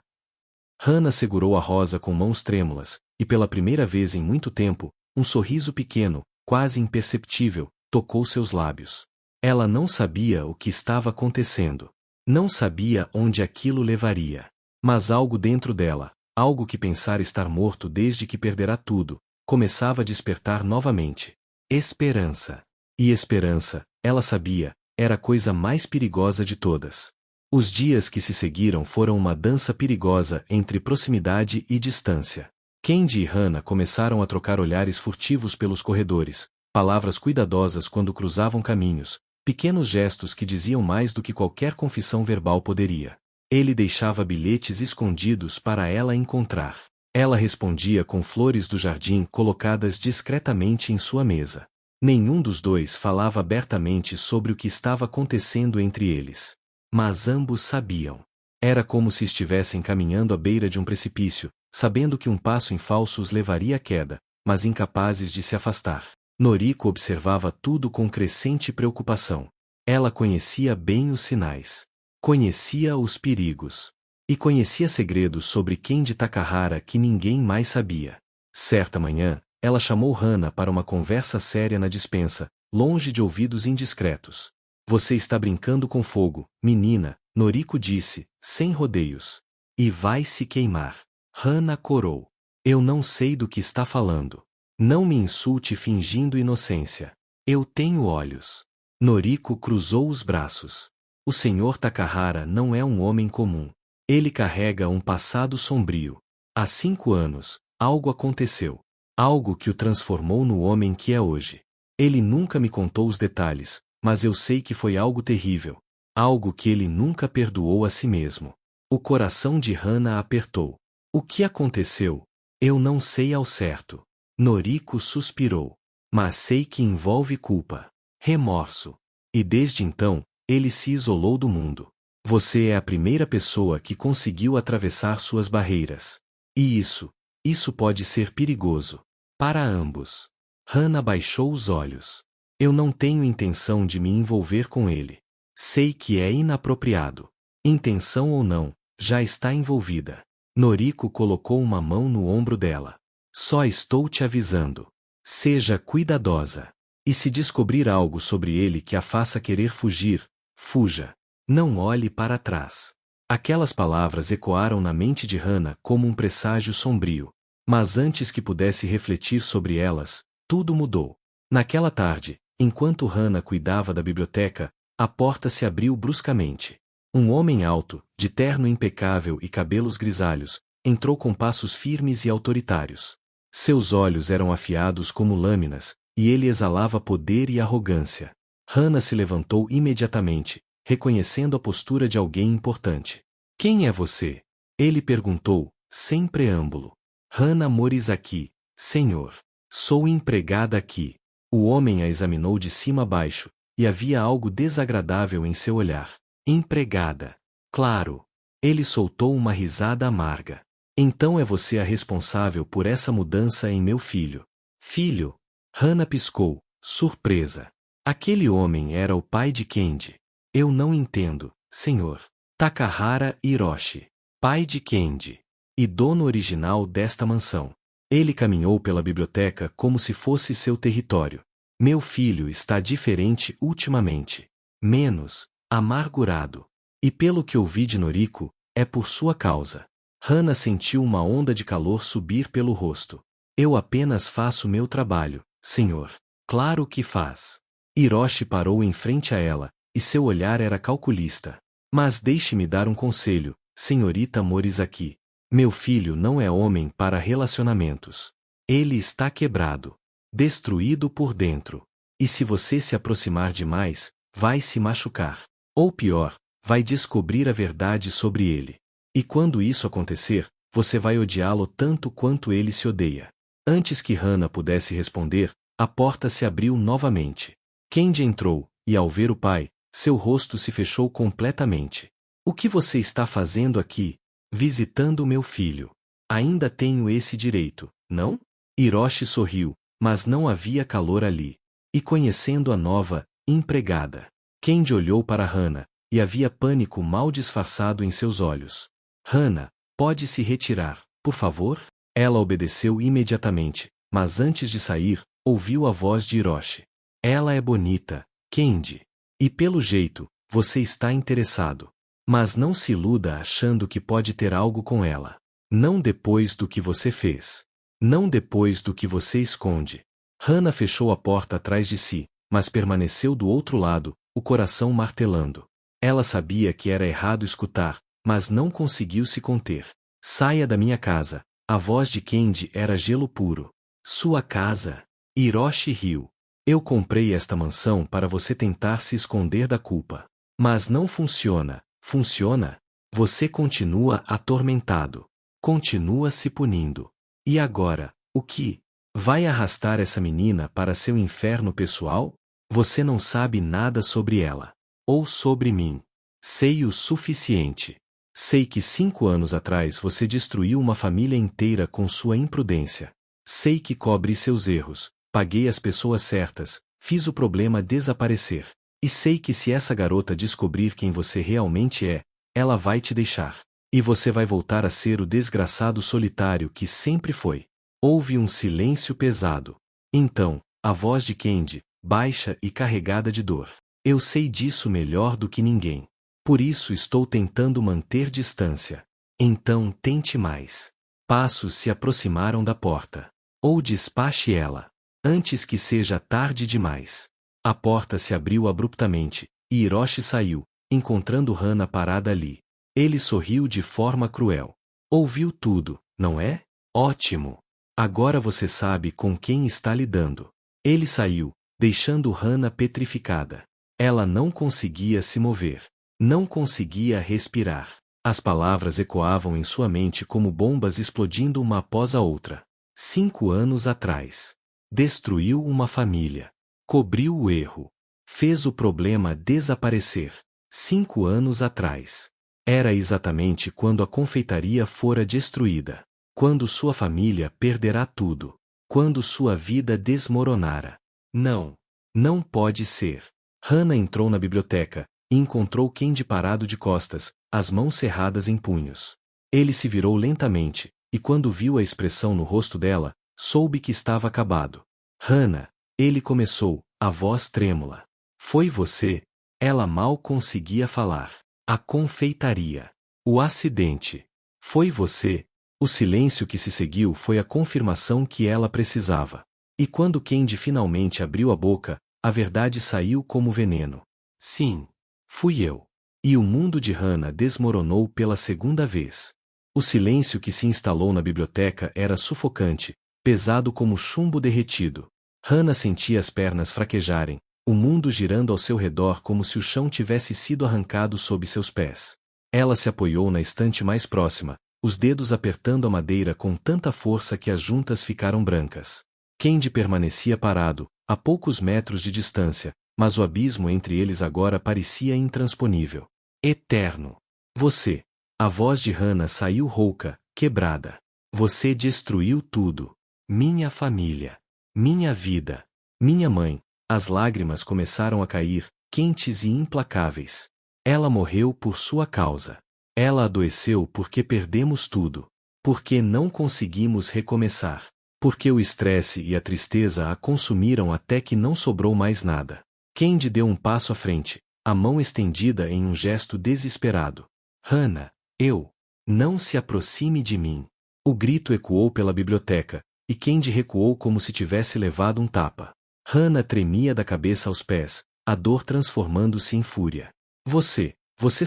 Hana segurou a rosa com mãos trêmulas, e pela primeira vez em muito tempo, um sorriso pequeno, quase imperceptível, tocou seus lábios. Ela não sabia o que estava acontecendo. Não sabia onde aquilo levaria. Mas algo dentro dela, algo que pensara estar morto desde que perderá tudo, começava a despertar novamente. Esperança. E esperança, ela sabia, era a coisa mais perigosa de todas. Os dias que se seguiram foram uma dança perigosa entre proximidade e distância. Candy e Hannah começaram a trocar olhares furtivos pelos corredores, palavras cuidadosas quando cruzavam caminhos, pequenos gestos que diziam mais do que qualquer confissão verbal poderia. Ele deixava bilhetes escondidos para ela encontrar. Ela respondia com flores do jardim colocadas discretamente em sua mesa. Nenhum dos dois falava abertamente sobre o que estava acontecendo entre eles. Mas ambos sabiam. Era como se estivessem caminhando à beira de um precipício, sabendo que um passo em falso os levaria à queda, mas incapazes de se afastar. Noriko observava tudo com crescente preocupação. Ela conhecia bem os sinais. Conhecia os perigos. E conhecia segredos sobre Candy Takahara que ninguém mais sabia. Certa manhã, ela chamou Hannah para uma conversa séria na despensa, longe de ouvidos indiscretos. Você está brincando com fogo, menina, Noriko disse, sem rodeios. E vai se queimar. Hannah corou. Eu não sei do que está falando. Não me insulte fingindo inocência. Eu tenho olhos. Noriko cruzou os braços. O Sr. Takahara não é um homem comum. Ele carrega um passado sombrio. Há 5 anos, algo aconteceu. Algo que o transformou no homem que é hoje. Ele nunca me contou os detalhes, mas eu sei que foi algo terrível. Algo que ele nunca perdoou a si mesmo. O coração de Hannah apertou. O que aconteceu? Eu não sei ao certo. Noriko suspirou. Mas sei que envolve culpa. Remorso. E desde então, ele se isolou do mundo. Você é a primeira pessoa que conseguiu atravessar suas barreiras. E isso pode ser perigoso. Para ambos. Hannah baixou os olhos. Eu não tenho intenção de me envolver com ele. Sei que é inapropriado. Intenção ou não, já está envolvida. Noriko colocou uma mão no ombro dela. Só estou te avisando. Seja cuidadosa. E se descobrir algo sobre ele que a faça querer fugir, fuja. Não olhe para trás. Aquelas palavras ecoaram na mente de Hannah como um presságio sombrio. Mas antes que pudesse refletir sobre elas, tudo mudou. Naquela tarde, enquanto Hannah cuidava da biblioteca, a porta se abriu bruscamente. Um homem alto, de terno impecável e cabelos grisalhos, entrou com passos firmes e autoritários. Seus olhos eram afiados como lâminas, e ele exalava poder e arrogância. Hannah se levantou imediatamente, reconhecendo a postura de alguém importante. Quem é você? Ele perguntou, sem preâmbulo. Hannah Morizaki, senhor. Sou empregada aqui. O homem a examinou de cima a baixo, e havia algo desagradável em seu olhar. Empregada. Claro. Ele soltou uma risada amarga. Então é você a responsável por essa mudança em meu filho. Filho? Hannah piscou, surpresa. Aquele homem era o pai de Candy. Eu não entendo, senhor. Takahara Hiroshi. Pai de Candy. E dono original desta mansão. Ele caminhou pela biblioteca como se fosse seu território. Meu filho está diferente ultimamente. Menos amargurado. E pelo que ouvi de Noriko, é por sua causa. Hannah sentiu uma onda de calor subir pelo rosto. Eu apenas faço meu trabalho, senhor. Claro que faz. Hiroshi parou em frente a ela, e seu olhar era calculista. Mas deixe-me dar um conselho, senhorita Morizaki. Meu filho não é homem para relacionamentos. Ele está quebrado. Destruído por dentro. E se você se aproximar demais, vai se machucar. Ou pior, vai descobrir a verdade sobre ele. E quando isso acontecer, você vai odiá-lo tanto quanto ele se odeia. Antes que Hannah pudesse responder, a porta se abriu novamente. Candy entrou, e ao ver o pai, seu rosto se fechou completamente. O que você está fazendo aqui? Visitando meu filho. Ainda tenho esse direito, não? Hiroshi sorriu, mas não havia calor ali. E conhecendo a nova empregada, Candy olhou para Hannah, e havia pânico mal disfarçado em seus olhos. Hannah, pode se retirar, por favor? Ela obedeceu imediatamente, mas antes de sair, ouviu a voz de Hiroshi. Ela é bonita, Candy. E pelo jeito, você está interessado. Mas não se iluda achando que pode ter algo com ela. Não depois do que você fez. Não depois do que você esconde. Hannah fechou a porta atrás de si, mas permaneceu do outro lado, o coração martelando. Ela sabia que era errado escutar, mas não conseguiu se conter. Saia da minha casa. A voz de Candy era gelo puro. Sua casa? Hiroshi riu. Eu comprei esta mansão para você tentar se esconder da culpa. Mas não funciona. Funciona? Você continua atormentado. Continua se punindo. E agora, o que? Vai arrastar essa menina para seu inferno pessoal? Você não sabe nada sobre ela. Ou sobre mim. Sei o suficiente. Sei que 5 anos atrás você destruiu uma família inteira com sua imprudência. Sei que cobri seus erros, paguei as pessoas certas, fiz o problema desaparecer. E sei que se essa garota descobrir quem você realmente é, ela vai te deixar. E você vai voltar a ser o desgraçado solitário que sempre foi. Houve um silêncio pesado. Então, a voz de Candy, baixa e carregada de dor. Eu sei disso melhor do que ninguém. Por isso estou tentando manter distância. Então tente mais. Passos se aproximaram da porta. Ou despache ela. Antes que seja tarde demais. A porta se abriu abruptamente, e Hiroshi saiu, encontrando Hana parada ali. Ele sorriu de forma cruel. Ouviu tudo, não é? Ótimo. Agora você sabe com quem está lidando. Ele saiu, deixando Hana petrificada. Ela não conseguia se mover. Não conseguia respirar. As palavras ecoavam em sua mente como bombas explodindo uma após a outra. 5 anos atrás. Destruiu uma família. Cobriu o erro. Fez o problema desaparecer. 5 anos atrás. Era exatamente quando a confeitaria fora destruída. Quando sua família perderá tudo. Quando sua vida desmoronara. Não. Não pode ser. Hana entrou na biblioteca e encontrou Candy parado de costas, as mãos cerradas em punhos. Ele se virou lentamente, e quando viu a expressão no rosto dela, soube que estava acabado. Hana, ele começou, a voz trêmula. Foi você? Ela mal conseguia falar. A confeitaria. O acidente. Foi você? O silêncio que se seguiu foi a confirmação que ela precisava. E quando Candy finalmente abriu a boca, a verdade saiu como veneno. Sim. Fui eu. E o mundo de Hana desmoronou pela segunda vez. O silêncio que se instalou na biblioteca era sufocante, pesado como chumbo derretido. Hana sentia as pernas fraquejarem, o mundo girando ao seu redor como se o chão tivesse sido arrancado sob seus pés. Ela se apoiou na estante mais próxima, os dedos apertando a madeira com tanta força que as juntas ficaram brancas. Candy permanecia parado, a poucos metros de distância, mas o abismo entre eles agora parecia intransponível. Eterno. Você. A voz de Hana saiu rouca, quebrada. Você destruiu tudo. Minha família. Minha vida. Minha mãe. As lágrimas começaram a cair, quentes e implacáveis. Ela morreu por sua causa. Ela adoeceu porque perdemos tudo. Porque não conseguimos recomeçar. Porque o estresse e a tristeza a consumiram até que não sobrou mais nada. Candy deu um passo à frente, a mão estendida em um gesto desesperado. Hana, eu. Não se aproxime de mim. O grito ecoou pela biblioteca, e Candy recuou como se tivesse levado um tapa. Hana tremia da cabeça aos pés, a dor transformando-se em fúria. Você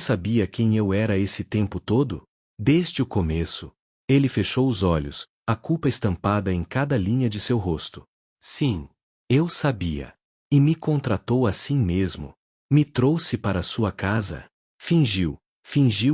sabia quem eu era esse tempo todo? Desde o começo. Ele fechou os olhos, a culpa estampada em cada linha de seu rosto. Sim, eu sabia. E me contratou assim mesmo. Me trouxe para sua casa. Fingiu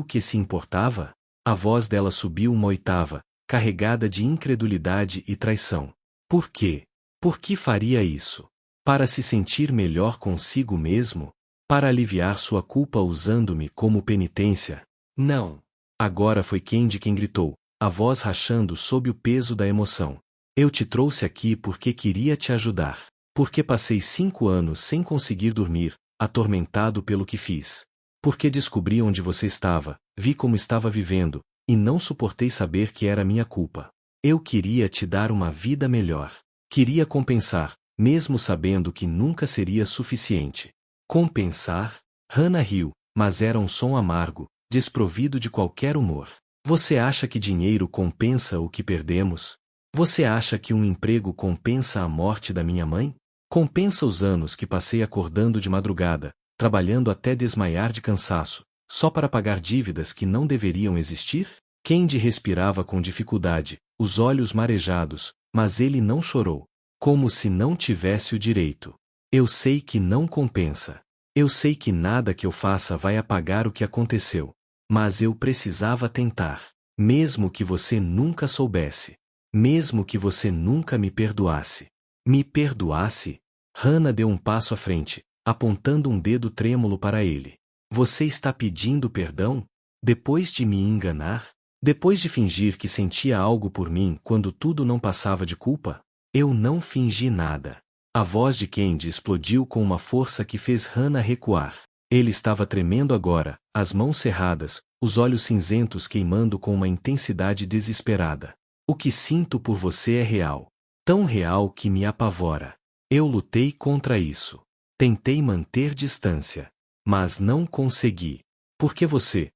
que se importava? A voz dela subiu uma oitava, carregada de incredulidade e traição. Por quê? Por que faria isso? Para se sentir melhor consigo mesmo? Para aliviar sua culpa usando-me como penitência? Não. Agora foi Candy quem gritou, a voz rachando sob o peso da emoção. Eu te trouxe aqui porque queria te ajudar. Porque passei 5 anos sem conseguir dormir, atormentado pelo que fiz. Porque descobri onde você estava, vi como estava vivendo, e não suportei saber que era minha culpa. Eu queria te dar uma vida melhor. Queria compensar, mesmo sabendo que nunca seria suficiente. Compensar? Hana riu, mas era um som amargo, desprovido de qualquer humor. Você acha que dinheiro compensa o que perdemos? Você acha que um emprego compensa a morte da minha mãe? Compensa os anos que passei acordando de madrugada, trabalhando até desmaiar de cansaço, só para pagar dívidas que não deveriam existir? Candy respirava com dificuldade, os olhos marejados, mas ele não chorou, como se não tivesse o direito. Eu sei que não compensa. Eu sei que nada que eu faça vai apagar o que aconteceu. Mas eu precisava tentar. Mesmo que você nunca soubesse. Mesmo que você nunca me perdoasse. Me perdoasse? Hannah deu um passo à frente, apontando um dedo trêmulo para ele. Você está pedindo perdão? Depois de me enganar? Depois de fingir que sentia algo por mim quando tudo não passava de culpa? Eu não fingi nada. A voz de Candy explodiu com uma força que fez Hannah recuar. Ele estava tremendo agora, as mãos cerradas, os olhos cinzentos queimando com uma intensidade desesperada. O que sinto por você é real. Tão real que me apavora. Eu lutei contra isso. Tentei manter distância. Mas não consegui. Porque você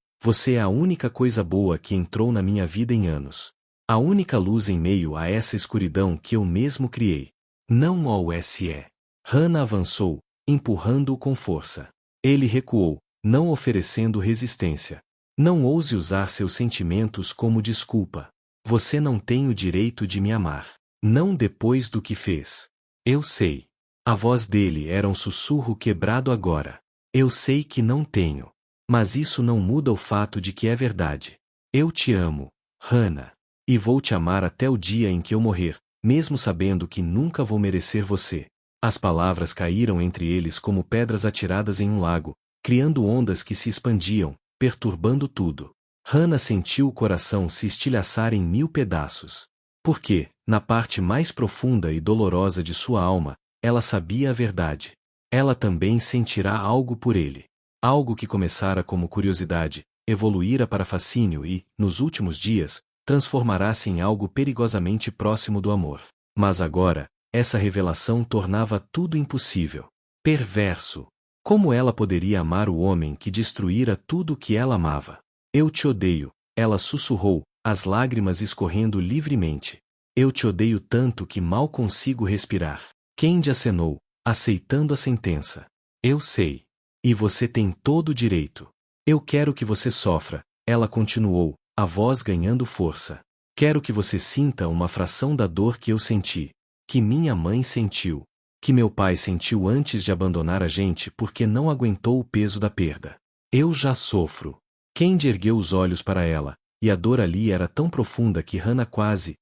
é a única coisa boa que entrou na minha vida em anos. A única luz em meio a essa escuridão que eu mesmo criei. Não OSE. Hannah avançou, empurrando-o com força. Ele recuou, não oferecendo resistência. Não ouse usar seus sentimentos como desculpa. Você não tem o direito de me amar. Não depois do que fez. Eu sei. A voz dele era um sussurro quebrado agora. Eu sei que não tenho. Mas isso não muda o fato de que é verdade. Eu te amo, Hannah. E vou te amar até o dia em que eu morrer, mesmo sabendo que nunca vou merecer você. As palavras caíram entre eles como pedras atiradas em um lago, criando ondas que se expandiam, perturbando tudo. Hannah sentiu o coração se estilhaçar em 1000 pedaços. Porque, na parte mais profunda e dolorosa de sua alma, ela sabia a verdade. Ela também sentirá algo por ele. Algo que começara como curiosidade, evoluíra para fascínio e, nos últimos dias, transformará-se em algo perigosamente próximo do amor. Mas agora, essa revelação tornava tudo impossível. Perverso. Como ela poderia amar o homem que destruíra tudo o que ela amava? Eu te odeio, ela sussurrou, as lágrimas escorrendo livremente. Eu te odeio tanto que mal consigo respirar. Candy acenou, aceitando a sentença. Eu sei. E você tem todo o direito. Eu quero que você sofra, ela continuou, a voz ganhando força. Quero que você sinta uma fração da dor que eu senti, que minha mãe sentiu, que meu pai sentiu antes de abandonar a gente porque não aguentou o peso da perda. Eu já sofro. Candy ergueu os olhos para ela, e a dor ali era tão profunda que Hannah quase,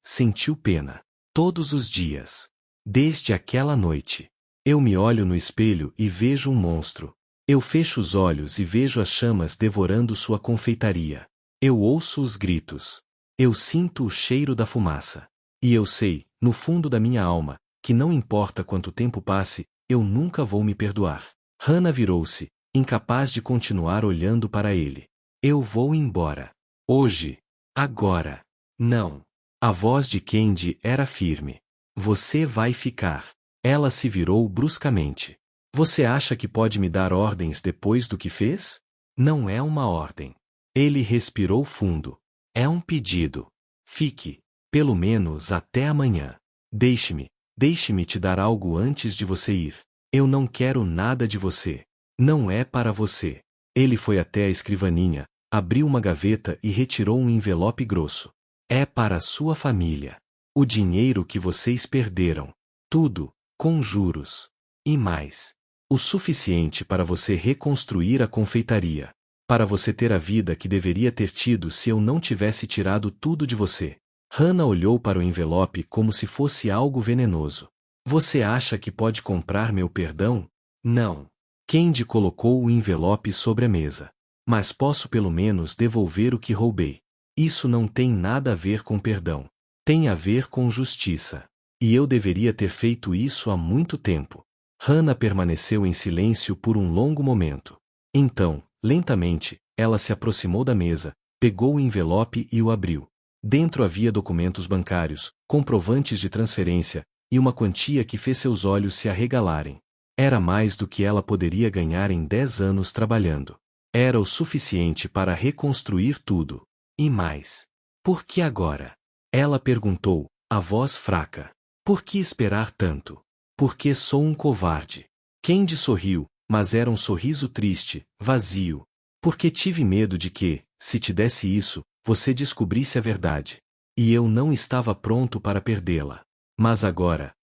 sentiu pena. Todos os dias. Desde aquela noite. Eu me olho no espelho e vejo um monstro. Eu fecho os olhos e vejo as chamas devorando sua confeitaria. Eu ouço os gritos. Eu sinto o cheiro da fumaça. E eu sei, no fundo da minha alma, que não importa quanto tempo passe, eu nunca vou me perdoar. Hannah virou-se, incapaz de continuar olhando para ele. Eu vou embora. Hoje. Agora. Não. A voz de Candy era firme. Você vai ficar. Ela se virou bruscamente. Você acha que pode me dar ordens depois do que fez? Não é uma ordem. Ele respirou fundo. É um pedido. Fique. Pelo menos até amanhã. Deixe-me te dar algo antes de você ir. Eu não quero nada de você. Não é para você. Ele foi até a escrivaninha, abriu uma gaveta e retirou um envelope grosso. É para a sua família. O dinheiro que vocês perderam. Tudo, com juros. E mais. O suficiente para você reconstruir a confeitaria. Para você ter a vida que deveria ter tido se eu não tivesse tirado tudo de você. Hannah olhou para o envelope como se fosse algo venenoso. Você acha que pode comprar meu perdão? Não. Candy colocou o envelope sobre a mesa. Mas posso pelo menos devolver o que roubei. Isso não tem nada a ver com perdão. Tem a ver com justiça. E eu deveria ter feito isso há muito tempo. Hannah permaneceu em silêncio por um longo momento. Então, lentamente, ela se aproximou da mesa, pegou o envelope e o abriu. Dentro havia documentos bancários, comprovantes de transferência, e uma quantia que fez seus olhos se arregalarem. Era mais do que ela poderia ganhar em 10 anos trabalhando. Era o suficiente para reconstruir tudo. E mais. Por que agora? Ela perguntou, a voz fraca. Por que esperar tanto? Porque sou um covarde. Kendi sorriu, mas era um sorriso triste, vazio. Porque tive medo de que, se te desse isso, você descobrisse a verdade. E eu não estava pronto para perdê-la. Mas agora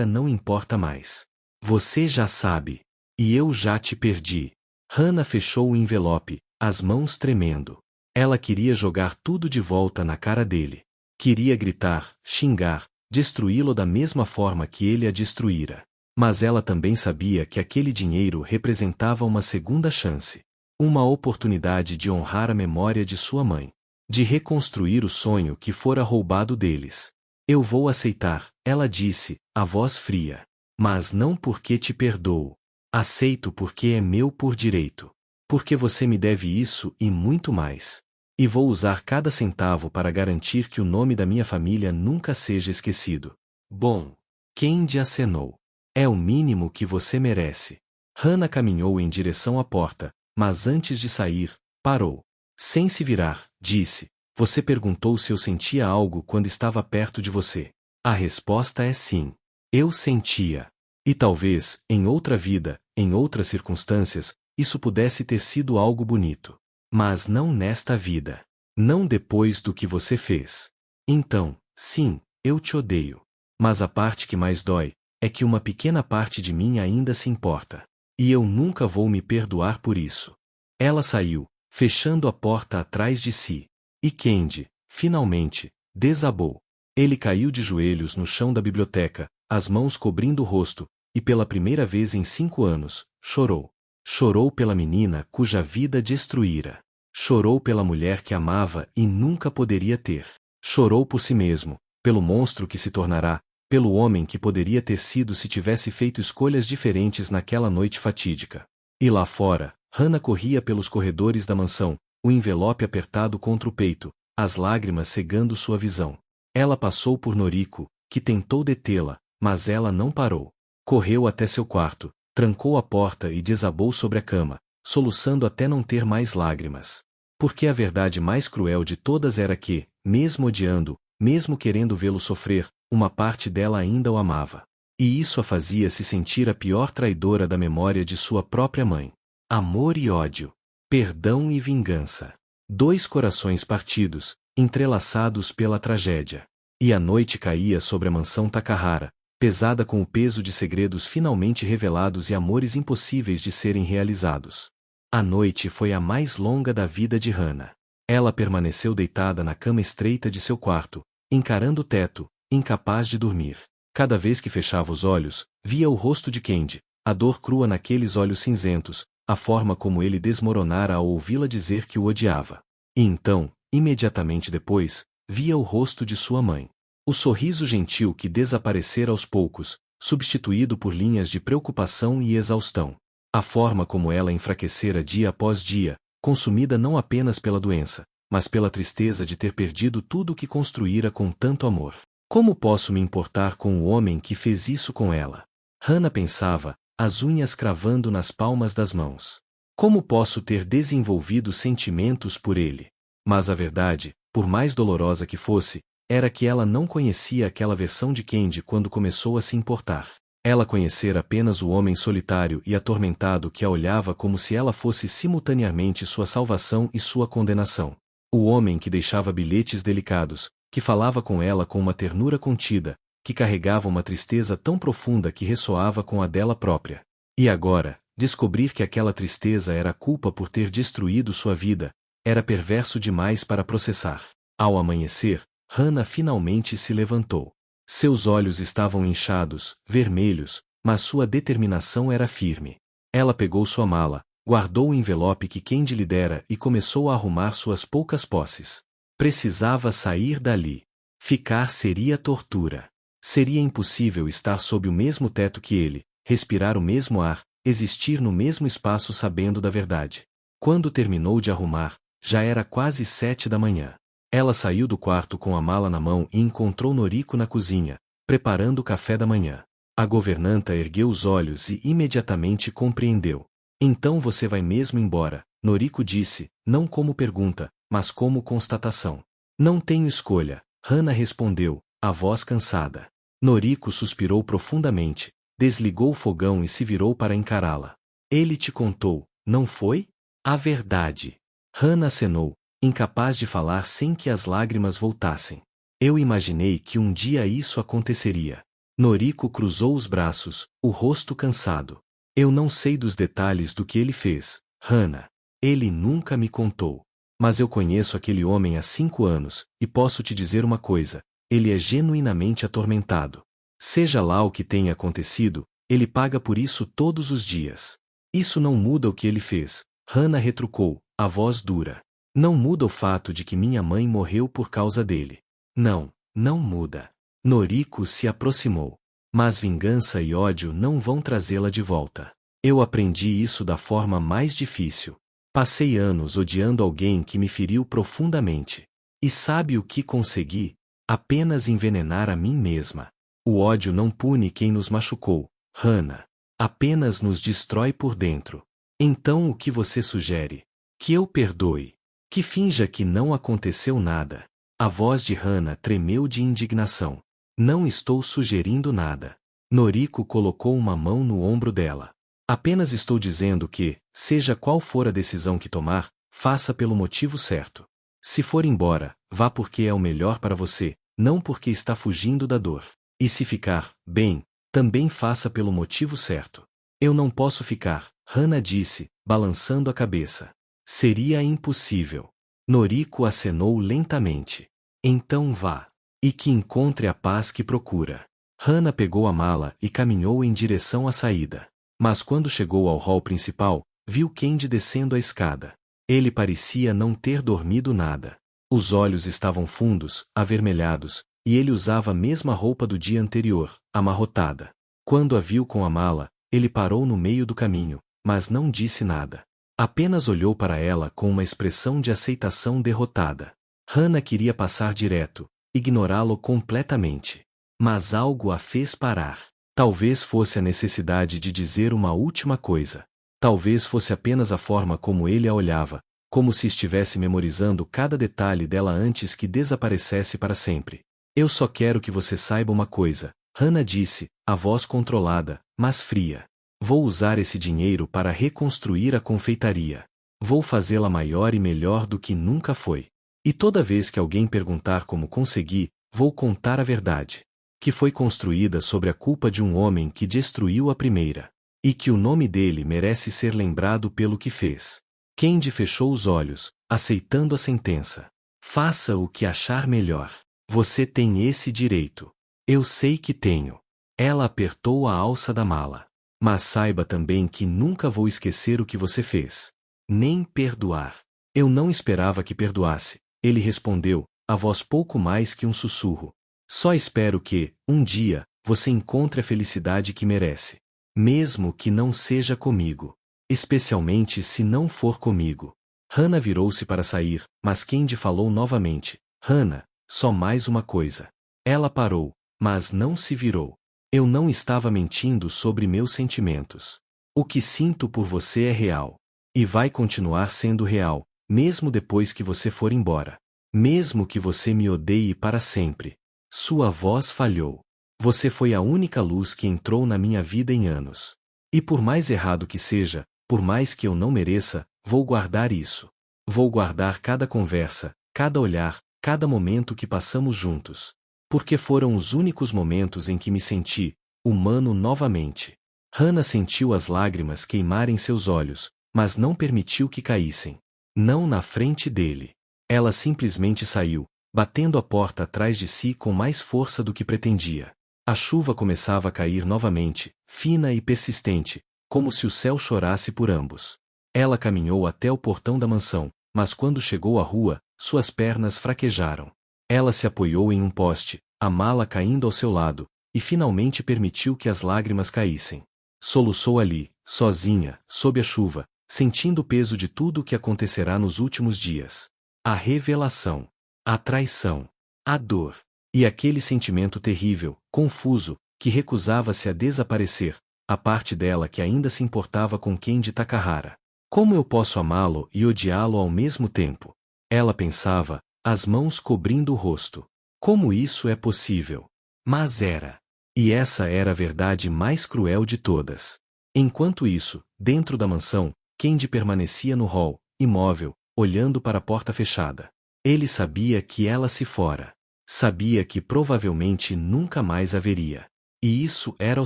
não importa mais. Você já sabe. E eu já te perdi. Hannah fechou o envelope, as mãos tremendo. Ela queria jogar tudo de volta na cara dele. Queria gritar, xingar, destruí-lo da mesma forma que ele a destruíra. Mas ela também sabia que aquele dinheiro representava uma segunda chance. Uma oportunidade de honrar a memória de sua mãe. De reconstruir o sonho que fora roubado deles. Eu vou aceitar, ela disse, a voz fria. Mas não porque te perdoo. Aceito porque é meu por direito. Porque você me deve isso e muito mais. E vou usar cada centavo para garantir que o nome da minha família nunca seja esquecido. Bom, Kendi acenou. É o mínimo que você merece. Hannah caminhou em direção à porta, mas antes de sair, parou. Sem se virar, disse, você perguntou se eu sentia algo quando estava perto de você. A resposta é sim. Eu sentia. E talvez, em outra vida, em outras circunstâncias, isso pudesse ter sido algo bonito. Mas não nesta vida. Não depois do que você fez. Então, sim, eu te odeio. Mas a parte que mais dói, é que uma pequena parte de mim ainda se importa. E eu nunca vou me perdoar por isso. Ela saiu, fechando a porta atrás de si. E Kendi, finalmente, desabou. Ele caiu de joelhos no chão da biblioteca, as mãos cobrindo o rosto, e pela primeira vez em 5 anos, chorou. Chorou pela menina cuja vida destruíra. Chorou pela mulher que amava e nunca poderia ter. Chorou por si mesmo, pelo monstro que se tornará, pelo homem que poderia ter sido se tivesse feito escolhas diferentes naquela noite fatídica. E lá fora, Hannah corria pelos corredores da mansão, o envelope apertado contra o peito, as lágrimas cegando sua visão. Ela passou por Noriko, que tentou detê-la, mas ela não parou. Correu até seu quarto, trancou a porta e desabou sobre a cama, soluçando até não ter mais lágrimas. Porque a verdade mais cruel de todas era que, mesmo odiando, mesmo querendo vê-lo sofrer, uma parte dela ainda o amava. E isso a fazia se sentir a pior traidora da memória de sua própria mãe. Amor e ódio. Perdão e vingança. 2 corações partidos, entrelaçados pela tragédia. E a noite caía sobre a mansão Takahara, pesada com o peso de segredos finalmente revelados e amores impossíveis de serem realizados. A noite foi a mais longa da vida de Hannah. Ela permaneceu deitada na cama estreita de seu quarto, encarando o teto, incapaz de dormir. Cada vez que fechava os olhos, via o rosto de Kendi, a dor crua naqueles olhos cinzentos, a forma como ele desmoronara ao ouvi-la dizer que o odiava. E então, imediatamente depois, via o rosto de sua mãe. O sorriso gentil que desaparecera aos poucos, substituído por linhas de preocupação e exaustão. A forma como ela enfraquecera dia após dia, consumida não apenas pela doença, mas pela tristeza de ter perdido tudo o que construíra com tanto amor. Como posso me importar com o homem que fez isso com ela? Hannah pensava, as unhas cravando nas palmas das mãos. Como posso ter desenvolvido sentimentos por ele? Mas a verdade, por mais dolorosa que fosse, era que ela não conhecia aquela versão de Kendi quando começou a se importar. Ela conhecera apenas o homem solitário e atormentado que a olhava como se ela fosse simultaneamente sua salvação e sua condenação. O homem que deixava bilhetes delicados, que falava com ela com uma ternura contida, que carregava uma tristeza tão profunda que ressoava com a dela própria. E agora, descobrir que aquela tristeza era culpa por ter destruído sua vida, era perverso demais para processar. Ao amanhecer, Hannah finalmente se levantou. Seus olhos estavam inchados, vermelhos, mas sua determinação era firme. Ela pegou sua mala, guardou o envelope que Kendi lhe dera e começou a arrumar suas poucas posses. Precisava sair dali. Ficar seria tortura. Seria impossível estar sob o mesmo teto que ele, respirar o mesmo ar, existir no mesmo espaço sabendo da verdade. Quando terminou de arrumar, já era quase 7 da manhã. Ela saiu do quarto com a mala na mão e encontrou Noriko na cozinha, preparando o café da manhã. A governanta ergueu os olhos e imediatamente compreendeu. Então você vai mesmo embora, Noriko disse, não como pergunta, mas como constatação. Não tenho escolha, Hannah respondeu, a voz cansada. Noriko suspirou profundamente, desligou o fogão e se virou para encará-la. Ele te contou, não foi? A verdade. Hannah acenou, incapaz de falar sem que as lágrimas voltassem. Eu imaginei que um dia isso aconteceria. Noriko cruzou os braços, o rosto cansado. Eu não sei dos detalhes do que ele fez, Hannah. Ele nunca me contou. Mas eu conheço aquele homem há 5 anos, e posso te dizer uma coisa, ele é genuinamente atormentado. Seja lá o que tenha acontecido, ele paga por isso todos os dias. Isso não muda o que ele fez, Hannah retrucou, a voz dura. Não muda o fato de que minha mãe morreu por causa dele. Não, não muda. Noriko se aproximou. Mas vingança e ódio não vão trazê-la de volta. Eu aprendi isso da forma mais difícil. Passei anos odiando alguém que me feriu profundamente. E sabe o que consegui? Apenas envenenar a mim mesma. O ódio não pune quem nos machucou, Hannah. Apenas nos destrói por dentro. Então o que você sugere? Que eu perdoe. Que finja que não aconteceu nada. A voz de Hannah tremeu de indignação. Não estou sugerindo nada. Noriko colocou uma mão no ombro dela. Apenas estou dizendo que, seja qual for a decisão que tomar, faça pelo motivo certo. Se for embora, vá porque é o melhor para você, não porque está fugindo da dor. E se ficar, bem, também faça pelo motivo certo. Eu não posso ficar, Hannah disse, balançando a cabeça. Seria impossível. Noriko acenou lentamente. Então vá. E que encontre a paz que procura. Hannah pegou a mala e caminhou em direção à saída. Mas quando chegou ao hall principal, viu Candy descendo a escada. Ele parecia não ter dormido nada. Os olhos estavam fundos, avermelhados, e ele usava a mesma roupa do dia anterior, amarrotada. Quando a viu com a mala, ele parou no meio do caminho, mas não disse nada. Apenas olhou para ela com uma expressão de aceitação derrotada. Hannah queria passar direto, ignorá-lo completamente. Mas algo a fez parar. Talvez fosse a necessidade de dizer uma última coisa. Talvez fosse apenas a forma como ele a olhava, como se estivesse memorizando cada detalhe dela antes que desaparecesse para sempre. Eu só quero que você saiba uma coisa, Hannah disse, a voz controlada, mas fria. Vou usar esse dinheiro para reconstruir a confeitaria. Vou fazê-la maior e melhor do que nunca foi. E toda vez que alguém perguntar como consegui, vou contar a verdade. Que foi construída sobre a culpa de um homem que destruiu a primeira. E que o nome dele merece ser lembrado pelo que fez. Candy fechou os olhos, aceitando a sentença. Faça o que achar melhor. Você tem esse direito. Eu sei que tenho. Ela apertou a alça da mala. Mas saiba também que nunca vou esquecer o que você fez. Nem perdoar. Eu não esperava que perdoasse. Ele respondeu, a voz pouco mais que um sussurro. Só espero que, um dia, você encontre a felicidade que merece. Mesmo que não seja comigo. Especialmente se não for comigo. Hannah virou-se para sair, mas Candy falou novamente. Hannah, só mais uma coisa. Ela parou, mas não se virou. Eu não estava mentindo sobre meus sentimentos. O que sinto por você é real. E vai continuar sendo real, mesmo depois que você for embora. Mesmo que você me odeie para sempre. Sua voz falhou. Você foi a única luz que entrou na minha vida em anos. E por mais errado que seja, por mais que eu não mereça, vou guardar isso. Vou guardar cada conversa, cada olhar, cada momento que passamos juntos. Porque foram os únicos momentos em que me senti humano novamente. Hannah sentiu as lágrimas queimarem seus olhos, mas não permitiu que caíssem. Não na frente dele. Ela simplesmente saiu, batendo a porta atrás de si com mais força do que pretendia. A chuva começava a cair novamente, fina e persistente, como se o céu chorasse por ambos. Ela caminhou até o portão da mansão, mas quando chegou à rua, suas pernas fraquejaram. Ela se apoiou em um poste, a mala caindo ao seu lado, e finalmente permitiu que as lágrimas caíssem. Soluçou ali, sozinha, sob a chuva, sentindo o peso de tudo o que acontecerá nos últimos dias. A revelação, a traição, a dor, e aquele sentimento terrível, confuso, que recusava-se a desaparecer, a parte dela que ainda se importava com Candy Takahara. Como eu posso amá-lo e odiá-lo ao mesmo tempo? Ela pensava, as mãos cobrindo o rosto. Como isso é possível? Mas era. E essa era a verdade mais cruel de todas. Enquanto isso, dentro da mansão, Candy permanecia no hall, imóvel, olhando para a porta fechada. Ele sabia que ela se fora. Sabia que provavelmente nunca mais a veria. E isso era o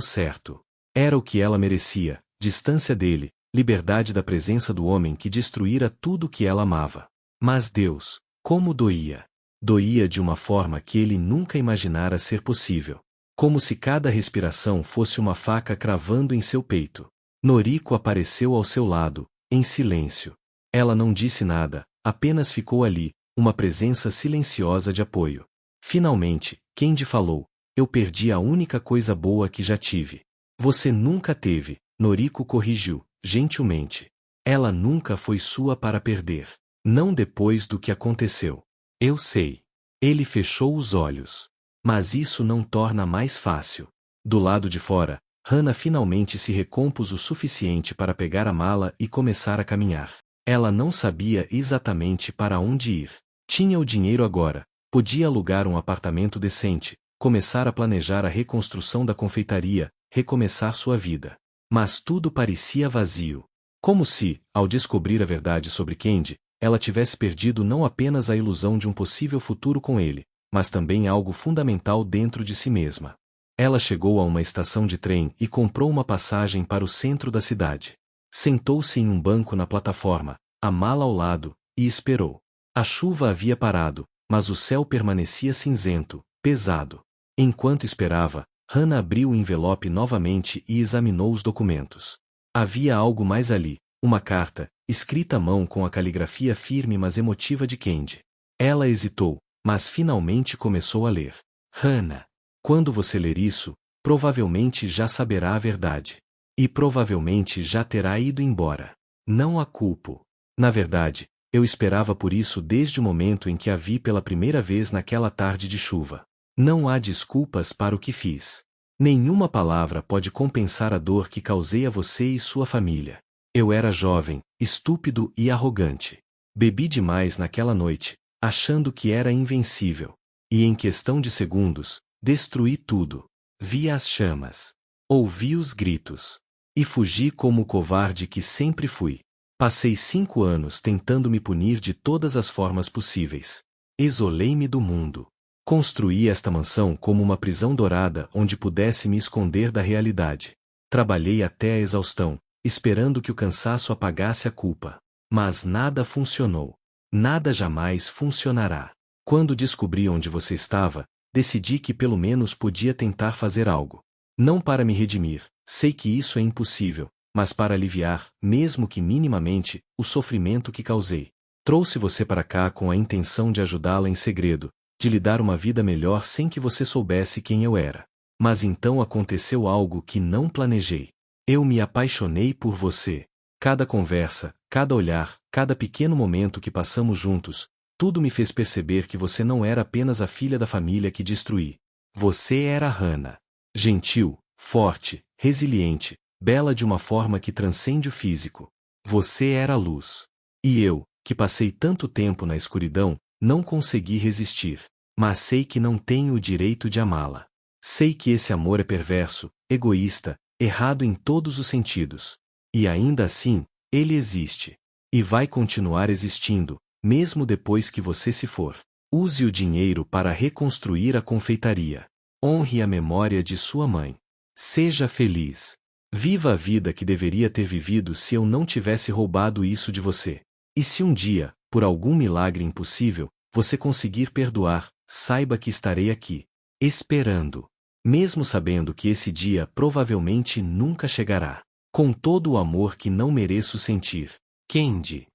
certo. Era o que ela merecia, distância dele, liberdade da presença do homem que destruíra tudo o que ela amava. Mas Deus, como doía! Doía de uma forma que ele nunca imaginara ser possível. Como se cada respiração fosse uma faca cravando em seu peito. Noriko apareceu ao seu lado, em silêncio. Ela não disse nada, apenas ficou ali, uma presença silenciosa de apoio. Finalmente, Candy falou: eu perdi a única coisa boa que já tive. Você nunca teve, Noriko corrigiu, gentilmente. Ela nunca foi sua para perder. Não depois do que aconteceu. Eu sei. Ele fechou os olhos. Mas isso não torna mais fácil. Do lado de fora, Hannah finalmente se recompôs o suficiente para pegar a mala e começar a caminhar. Ela não sabia exatamente para onde ir. Tinha o dinheiro agora, podia alugar um apartamento decente, começar a planejar a reconstrução da confeitaria, recomeçar sua vida. Mas tudo parecia vazio. Como se, ao descobrir a verdade sobre Candy, ela tivesse perdido não apenas a ilusão de um possível futuro com ele, mas também algo fundamental dentro de si mesma. Ela chegou a uma estação de trem e comprou uma passagem para o centro da cidade. Sentou-se em um banco na plataforma, a mala ao lado, e esperou. A chuva havia parado, mas o céu permanecia cinzento, pesado. Enquanto esperava, Hannah abriu o envelope novamente e examinou os documentos. Havia algo mais ali, uma carta, escrita à mão com a caligrafia firme mas emotiva de Candy. Ela hesitou, mas finalmente começou a ler. Hannah, quando você ler isso, provavelmente já saberá a verdade. E provavelmente já terá ido embora. Não a culpo. Na verdade, eu esperava por isso desde o momento em que a vi pela primeira vez naquela tarde de chuva. Não há desculpas para o que fiz. Nenhuma palavra pode compensar a dor que causei a você e sua família. Eu era jovem, estúpido e arrogante. Bebi demais naquela noite, achando que era invencível. E em questão de segundos, destruí tudo. Vi as chamas. Ouvi os gritos. E fugi como o covarde que sempre fui. Passei 5 anos tentando me punir de todas as formas possíveis. Isolei-me do mundo. Construí esta mansão como uma prisão dourada onde pudesse me esconder da realidade. Trabalhei até a exaustão, esperando que o cansaço apagasse a culpa. Mas nada funcionou. Nada jamais funcionará. Quando descobri onde você estava, decidi que pelo menos podia tentar fazer algo. Não para me redimir, sei que isso é impossível, mas para aliviar, mesmo que minimamente, o sofrimento que causei. Trouxe você para cá com a intenção de ajudá-la em segredo, de lhe dar uma vida melhor sem que você soubesse quem eu era. Mas então aconteceu algo que não planejei. Eu me apaixonei por você. Cada conversa, cada olhar, cada pequeno momento que passamos juntos, tudo me fez perceber que você não era apenas a filha da família que destruí. Você era Hannah. Gentil, forte, resiliente, bela de uma forma que transcende o físico. Você era a luz. E eu, que passei tanto tempo na escuridão, não consegui resistir. Mas sei que não tenho o direito de amá-la. Sei que esse amor é perverso, egoísta, errado em todos os sentidos. E ainda assim, ele existe. E vai continuar existindo, mesmo depois que você se for. Use o dinheiro para reconstruir a confeitaria. Honre a memória de sua mãe. Seja feliz. Viva a vida que deveria ter vivido se eu não tivesse roubado isso de você. E se um dia, por algum milagre impossível, você conseguir perdoar, saiba que estarei aqui, esperando. Mesmo sabendo que esse dia provavelmente nunca chegará. Com todo o amor que não mereço sentir. Candy.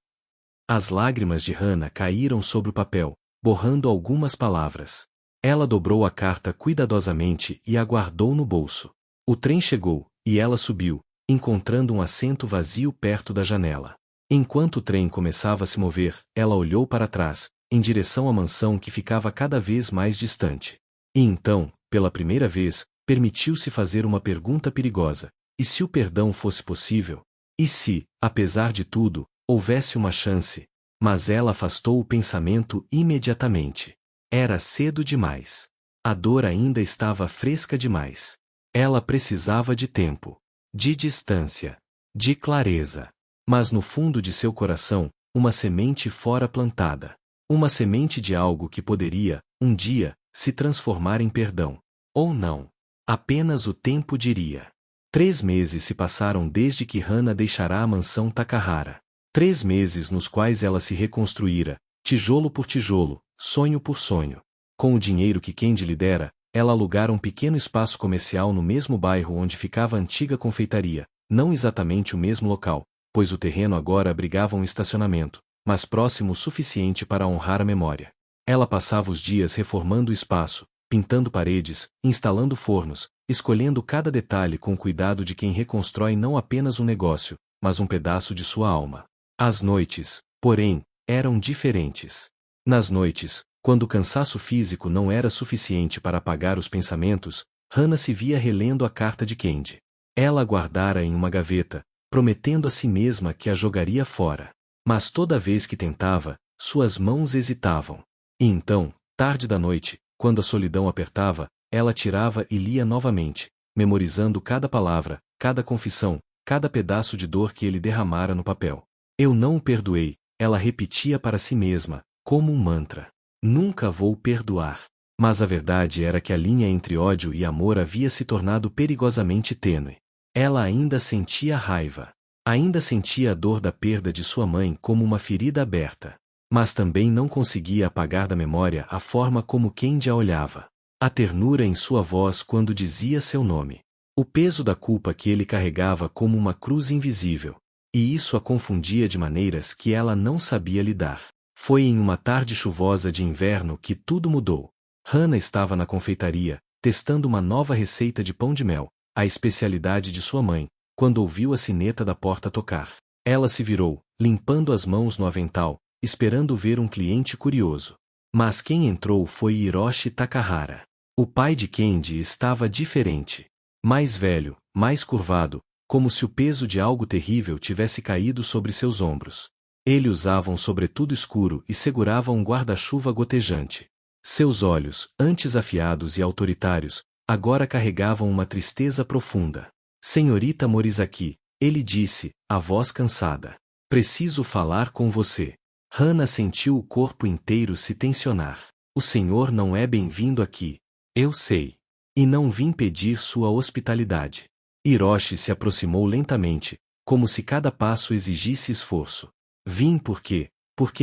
As lágrimas de Hannah caíram sobre o papel, borrando algumas palavras. Ela dobrou a carta cuidadosamente e a guardou no bolso. O trem chegou, e ela subiu, encontrando um assento vazio perto da janela. Enquanto o trem começava a se mover, ela olhou para trás, em direção à mansão que ficava cada vez mais distante. E então, pela primeira vez, permitiu-se fazer uma pergunta perigosa. E se o perdão fosse possível? E se, apesar de tudo, houvesse uma chance? Mas ela afastou o pensamento imediatamente. Era cedo demais. A dor ainda estava fresca demais. Ela precisava de tempo, de distância, de clareza. Mas no fundo de seu coração, uma semente fora plantada. Uma semente de algo que poderia, um dia, se transformar em perdão. Ou não. Apenas o tempo diria. 3 meses se passaram desde que Hana deixara a mansão Takahara. 3 meses nos quais ela se reconstruíra, tijolo por tijolo, sonho por sonho. Com o dinheiro que Kendi lhe dera, ela alugara um pequeno espaço comercial no mesmo bairro onde ficava a antiga confeitaria, não exatamente o mesmo local, pois o terreno agora abrigava um estacionamento, mas próximo o suficiente para honrar a memória. Ela passava os dias reformando o espaço, pintando paredes, instalando fornos, escolhendo cada detalhe com o cuidado de quem reconstrói não apenas um negócio, mas um pedaço de sua alma. As noites, porém, eram diferentes. Nas noites, quando o cansaço físico não era suficiente para apagar os pensamentos, Hana se via relendo a carta de Kendi. Ela a guardara em uma gaveta, prometendo a si mesma que a jogaria fora. Mas toda vez que tentava, suas mãos hesitavam. E então, tarde da noite, quando a solidão apertava, ela tirava e lia novamente, memorizando cada palavra, cada confissão, cada pedaço de dor que ele derramara no papel. Eu não o perdoei, ela repetia para si mesma, como um mantra. Nunca vou perdoar. Mas a verdade era que a linha entre ódio e amor havia se tornado perigosamente tênue. Ela ainda sentia raiva. Ainda sentia a dor da perda de sua mãe como uma ferida aberta. Mas também não conseguia apagar da memória a forma como Kendi a olhava. A ternura em sua voz quando dizia seu nome. O peso da culpa que ele carregava como uma cruz invisível. E isso a confundia de maneiras que ela não sabia lidar. Foi em uma tarde chuvosa de inverno que tudo mudou. Hana estava na confeitaria, testando uma nova receita de pão de mel, a especialidade de sua mãe, quando ouviu a sineta da porta tocar. Ela se virou, limpando as mãos no avental, esperando ver um cliente curioso. Mas quem entrou foi Hiroshi Takahara. O pai de Kendi estava diferente. Mais velho, mais curvado, como se o peso de algo terrível tivesse caído sobre seus ombros. Ele usava um sobretudo escuro e segurava um guarda-chuva gotejante. Seus olhos, antes afiados e autoritários, agora carregavam uma tristeza profunda. Senhorita Morizaki, ele disse, a voz cansada. Preciso falar com você. Hana sentiu o corpo inteiro se tensionar. O senhor não é bem-vindo aqui. Eu sei. E não vim pedir sua hospitalidade. Hiroshi se aproximou lentamente, como se cada passo exigisse esforço. Vim porque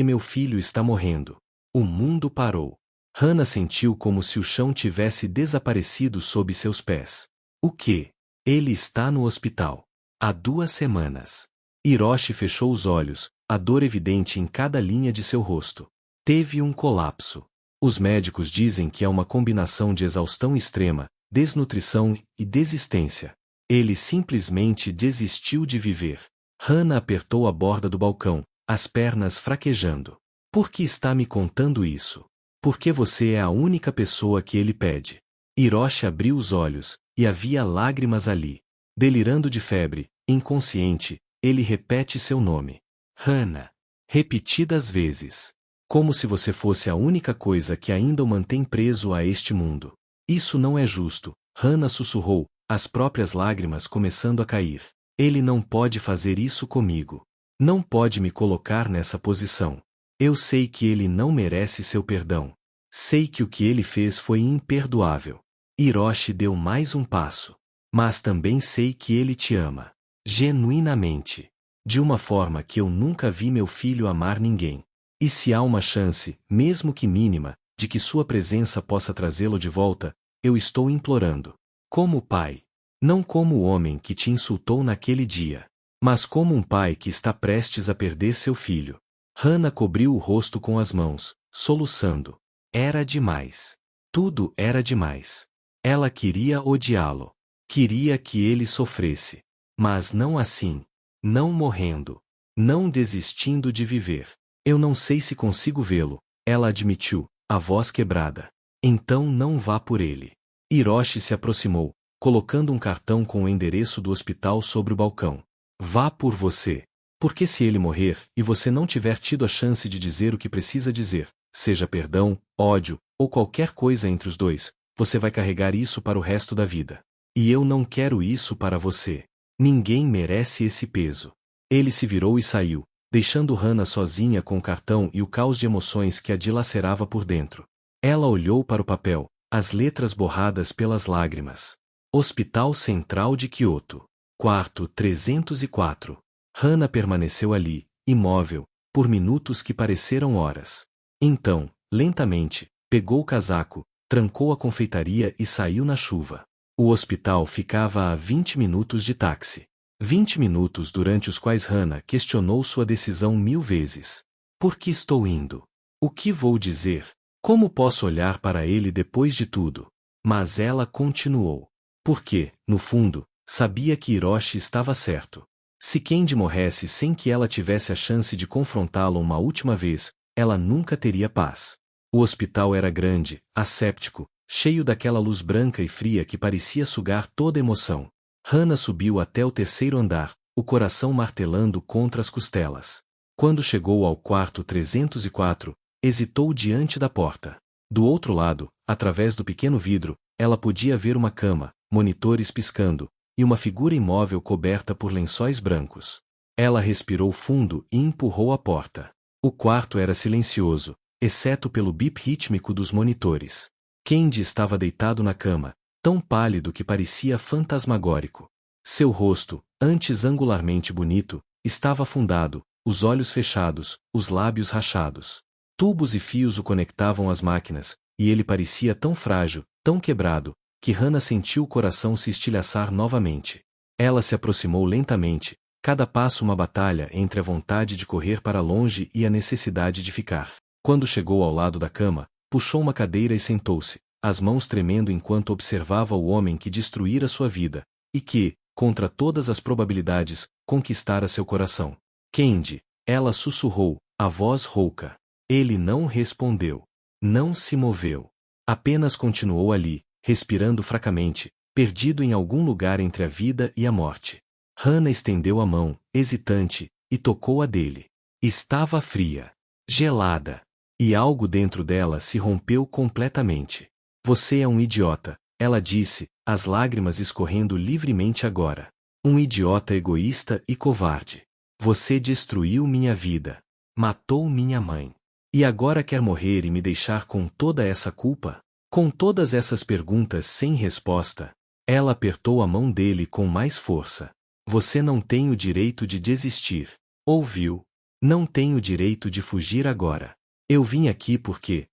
meu filho está morrendo. O mundo parou. Hana sentiu como se o chão tivesse desaparecido sob seus pés. O quê? Ele está no hospital. Há 2 semanas. Hiroshi fechou os olhos, a dor evidente em cada linha de seu rosto. Teve um colapso. Os médicos dizem que é uma combinação de exaustão extrema, desnutrição e desistência. Ele simplesmente desistiu de viver. Hana apertou a borda do balcão, as pernas fraquejando. Por que está me contando isso? Porque você é a única pessoa que ele pede. Hiroshi abriu os olhos, e havia lágrimas ali. Delirando de febre, inconsciente, ele repete seu nome. Hana. Repetidas vezes. Como se você fosse a única coisa que ainda o mantém preso a este mundo. Isso não é justo, Hana sussurrou, as próprias lágrimas começando a cair. Ele não pode fazer isso comigo. Não pode me colocar nessa posição. Eu sei que ele não merece seu perdão. Sei que o que ele fez foi imperdoável. Hiroshi deu mais um passo. Mas também sei que ele te ama. Genuinamente. De uma forma que eu nunca vi meu filho amar ninguém. E se há uma chance, mesmo que mínima, de que sua presença possa trazê-lo de volta, eu estou implorando. Como pai. Não como o homem que te insultou naquele dia. Mas como um pai que está prestes a perder seu filho. Hana cobriu o rosto com as mãos, soluçando. Era demais. Tudo era demais. Ela queria odiá-lo. Queria que ele sofresse. Mas não assim. Não morrendo. Não desistindo de viver. Eu não sei se consigo vê-lo, ela admitiu, a voz quebrada. Então não vá por ele. Hiroshi se aproximou, colocando um cartão com o endereço do hospital sobre o balcão. Vá por você. Porque se ele morrer, e você não tiver tido a chance de dizer o que precisa dizer, seja perdão, ódio, ou qualquer coisa entre os dois, você vai carregar isso para o resto da vida. E eu não quero isso para você. Ninguém merece esse peso. Ele se virou e saiu, deixando Hannah sozinha com o cartão e o caos de emoções que a dilacerava por dentro. Ela olhou para o papel, as letras borradas pelas lágrimas. Hospital Central de Kyoto. Quarto 304. Hannah permaneceu ali, imóvel, por minutos que pareceram horas. Então, lentamente, pegou o casaco, trancou a confeitaria e saiu na chuva. O hospital ficava a 20 minutos de táxi. 20 minutos durante os quais Hannah questionou sua decisão 1000 vezes. Por que estou indo? O que vou dizer? Como posso olhar para ele depois de tudo? Mas ela continuou. Porque, no fundo, sabia que Hiroshi estava certo. Se Kendi morresse sem que ela tivesse a chance de confrontá-lo uma última vez, ela nunca teria paz. O hospital era grande, asséptico, cheio daquela luz branca e fria que parecia sugar toda emoção. Hannah subiu até o 3º andar, o coração martelando contra as costelas. Quando chegou ao quarto 304, hesitou diante da porta. Do outro lado, através do pequeno vidro, ela podia ver uma cama, monitores piscando, e uma figura imóvel coberta por lençóis brancos. Ela respirou fundo e empurrou a porta. O quarto era silencioso, exceto pelo bip rítmico dos monitores. Kendi estava deitado na cama, tão pálido que parecia fantasmagórico. Seu rosto, antes angularmente bonito, estava afundado, os olhos fechados, os lábios rachados. Tubos e fios o conectavam às máquinas, e ele parecia tão frágil, tão quebrado, que Hannah sentiu o coração se estilhaçar novamente. Ela se aproximou lentamente, cada passo uma batalha entre a vontade de correr para longe e a necessidade de ficar. Quando chegou ao lado da cama, puxou uma cadeira e sentou-se, as mãos tremendo enquanto observava o homem que destruíra sua vida, e que, contra todas as probabilidades, conquistara seu coração. Kendi, ela sussurrou, a voz rouca. Ele não respondeu. Não se moveu. Apenas continuou ali, respirando fracamente, perdido em algum lugar entre a vida e a morte. Hannah estendeu a mão, hesitante, e tocou a dele. Estava fria. Gelada. E algo dentro dela se rompeu completamente. Você é um idiota, ela disse, as lágrimas escorrendo livremente agora. Um idiota egoísta e covarde. Você destruiu minha vida. Matou minha mãe. E agora quer morrer e me deixar com toda essa culpa? Com todas essas perguntas sem resposta? Ela apertou a mão dele com mais força. Você não tem o direito de desistir. Ouviu? Não tem o direito de fugir agora. Eu vim aqui porque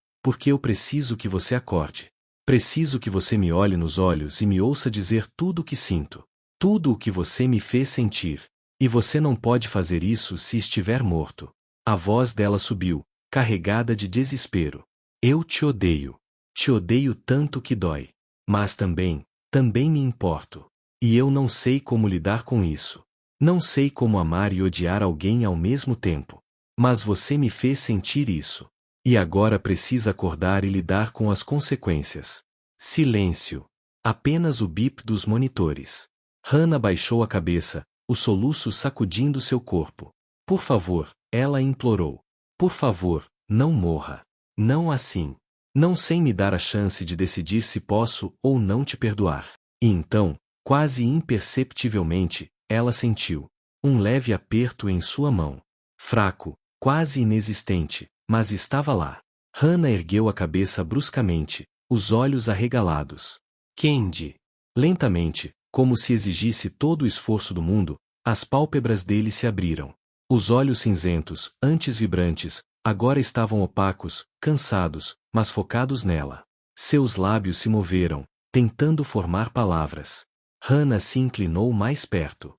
eu preciso que você acorde. Preciso que você me olhe nos olhos e me ouça dizer tudo o que sinto. Tudo o que você me fez sentir. E você não pode fazer isso se estiver morto. A voz dela subiu, carregada de desespero. Eu te odeio. Te odeio tanto que dói. Mas também me importo. E eu não sei como lidar com isso. Não sei como amar e odiar alguém ao mesmo tempo. Mas você me fez sentir isso. E agora precisa acordar e lidar com as consequências. Silêncio. Apenas o bip dos monitores. Hannah baixou a cabeça, o soluço sacudindo seu corpo. Por favor, ela implorou. Por favor, não morra. Não assim. Não sem me dar a chance de decidir se posso ou não te perdoar. E então, quase imperceptivelmente, ela sentiu um leve aperto em sua mão. Fraco, quase inexistente, mas estava lá. Hannah ergueu a cabeça bruscamente, os olhos arregalados. Kendi. Lentamente, como se exigisse todo o esforço do mundo, as pálpebras dele se abriram. Os olhos cinzentos, antes vibrantes, agora estavam opacos, cansados, mas focados nela. Seus lábios se moveram, tentando formar palavras. Hannah se inclinou mais perto.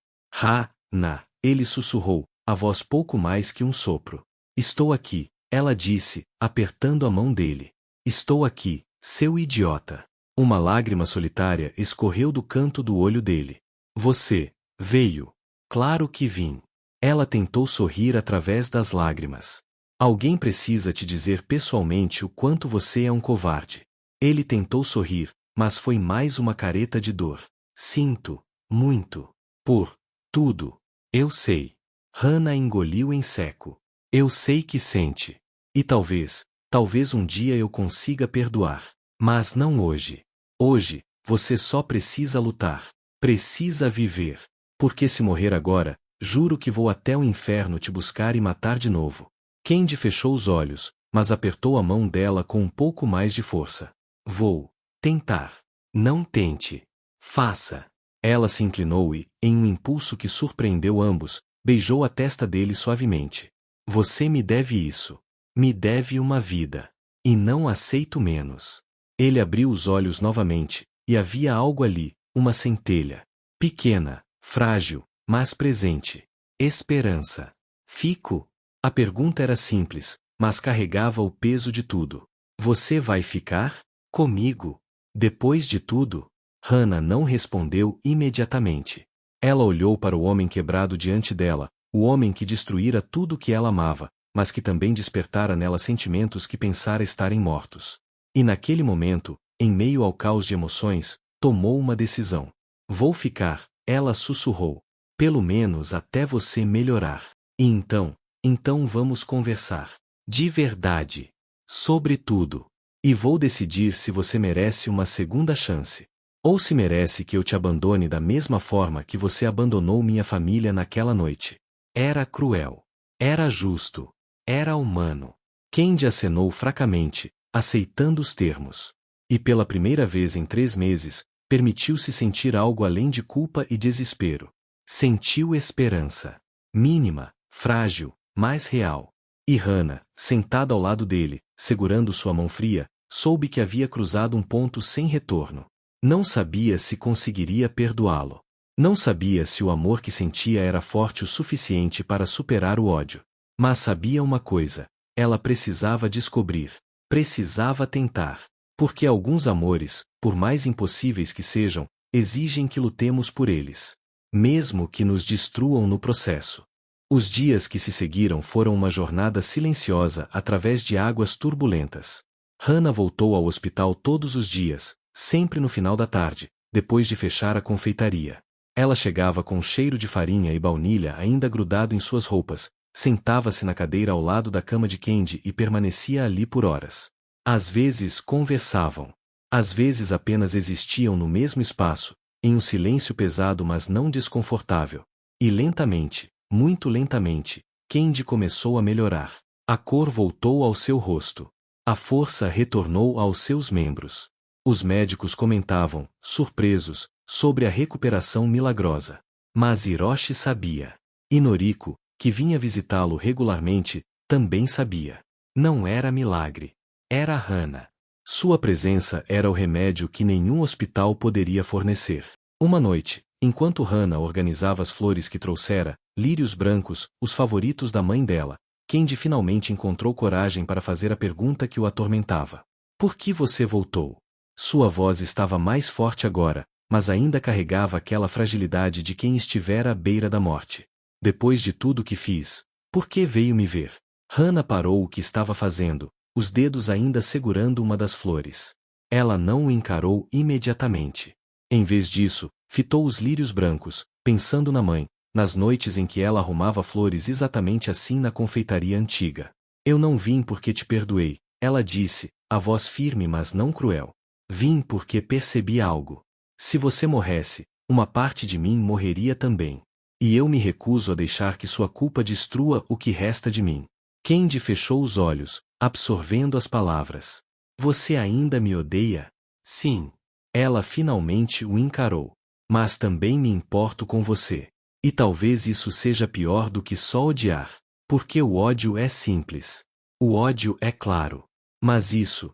Na, ele sussurrou, a voz pouco mais que um sopro. Estou aqui, ela disse, apertando a mão dele. Estou aqui, seu idiota. Uma lágrima solitária escorreu do canto do olho dele. Você veio. Claro que vim. Ela tentou sorrir através das lágrimas. Alguém precisa te dizer pessoalmente o quanto você é um covarde. Ele tentou sorrir, mas foi mais uma careta de dor. Sinto, muito. Por tudo. Eu sei. Hannah engoliu em seco. Eu sei que sente. E talvez um dia eu consiga perdoar. Mas não hoje. Hoje, Você só precisa lutar. Precisa viver. Porque se morrer agora, juro que vou até o inferno te buscar e matar de novo. Candy fechou os olhos, mas apertou a mão dela com um pouco mais de força. Vou tentar. Não tente. Faça. Ela se inclinou e, em um impulso que surpreendeu ambos, beijou a testa dele suavemente. Você me deve isso. Me deve uma vida. E não aceito menos. Ele abriu os olhos novamente, e havia algo ali, uma centelha. Pequena, frágil, mas presente. Esperança. Fico? A pergunta era simples, mas carregava o peso de tudo. Você vai ficar? Comigo? Depois de tudo? Hannah não respondeu imediatamente. Ela olhou para o homem quebrado diante dela, o homem que destruíra tudo o que ela amava, mas que também despertara nela sentimentos que pensara estarem mortos. E naquele momento, em meio ao caos de emoções, tomou uma decisão. Vou ficar, ela sussurrou. Pelo menos até você melhorar. E então vamos conversar. De verdade. Sobre tudo. E vou decidir se você merece uma segunda chance. Ou se merece que eu te abandone da mesma forma que você abandonou minha família naquela noite. Era cruel. Era justo. Era humano. Candy acenou fracamente, aceitando os termos. E pela primeira vez em 3 meses, permitiu-se sentir algo além de culpa e desespero. Sentiu esperança. Mínima, frágil, mas real. E Hannah, sentada ao lado dele, segurando sua mão fria, soube que havia cruzado um ponto sem retorno. Não sabia se conseguiria perdoá-lo. Não sabia se o amor que sentia era forte o suficiente para superar o ódio. Mas sabia uma coisa: ela precisava descobrir. Precisava tentar. Porque alguns amores, por mais impossíveis que sejam, exigem que lutemos por eles. Mesmo que nos destruam no processo. Os dias que se seguiram foram uma jornada silenciosa através de águas turbulentas. Hannah voltou ao hospital todos os dias, sempre no final da tarde, depois de fechar a confeitaria. Ela chegava com um cheiro de farinha e baunilha ainda grudado em suas roupas, sentava-se na cadeira ao lado da cama de Candy e permanecia ali por horas. Às vezes conversavam. Às vezes apenas existiam no mesmo espaço, em um silêncio pesado mas não desconfortável. E lentamente, muito lentamente, Candy começou a melhorar. A cor voltou ao seu rosto. A força retornou aos seus membros. Os médicos comentavam, surpresos, sobre a recuperação milagrosa. Mas Hiroshi sabia. E Noriko, que vinha visitá-lo regularmente, também sabia. Não era milagre. Era Hannah. Sua presença era o remédio que nenhum hospital poderia fornecer. Uma noite, enquanto Hannah organizava as flores que trouxera, lírios brancos, os favoritos da mãe dela, Candy finalmente encontrou coragem para fazer a pergunta que o atormentava. Por que você voltou? Sua voz estava mais forte agora, mas ainda carregava aquela fragilidade de quem estivera à beira da morte. Depois de tudo que fiz, por que veio me ver? Hannah parou o que estava fazendo, os dedos ainda segurando uma das flores. Ela não o encarou imediatamente. Em vez disso, fitou os lírios brancos, pensando na mãe, nas noites em que ela arrumava flores exatamente assim na confeitaria antiga. Eu não vim porque te perdoei, ela disse, a voz firme mas não cruel. Vim porque percebi algo. Se você morresse, uma parte de mim morreria também. E eu me recuso a deixar que sua culpa destrua o que resta de mim. Candy fechou os olhos, absorvendo as palavras. Você ainda me odeia? Sim. Ela finalmente o encarou. Mas também me importo com você. E talvez isso seja pior do que só odiar. Porque o ódio é simples. O ódio é claro. Mas isso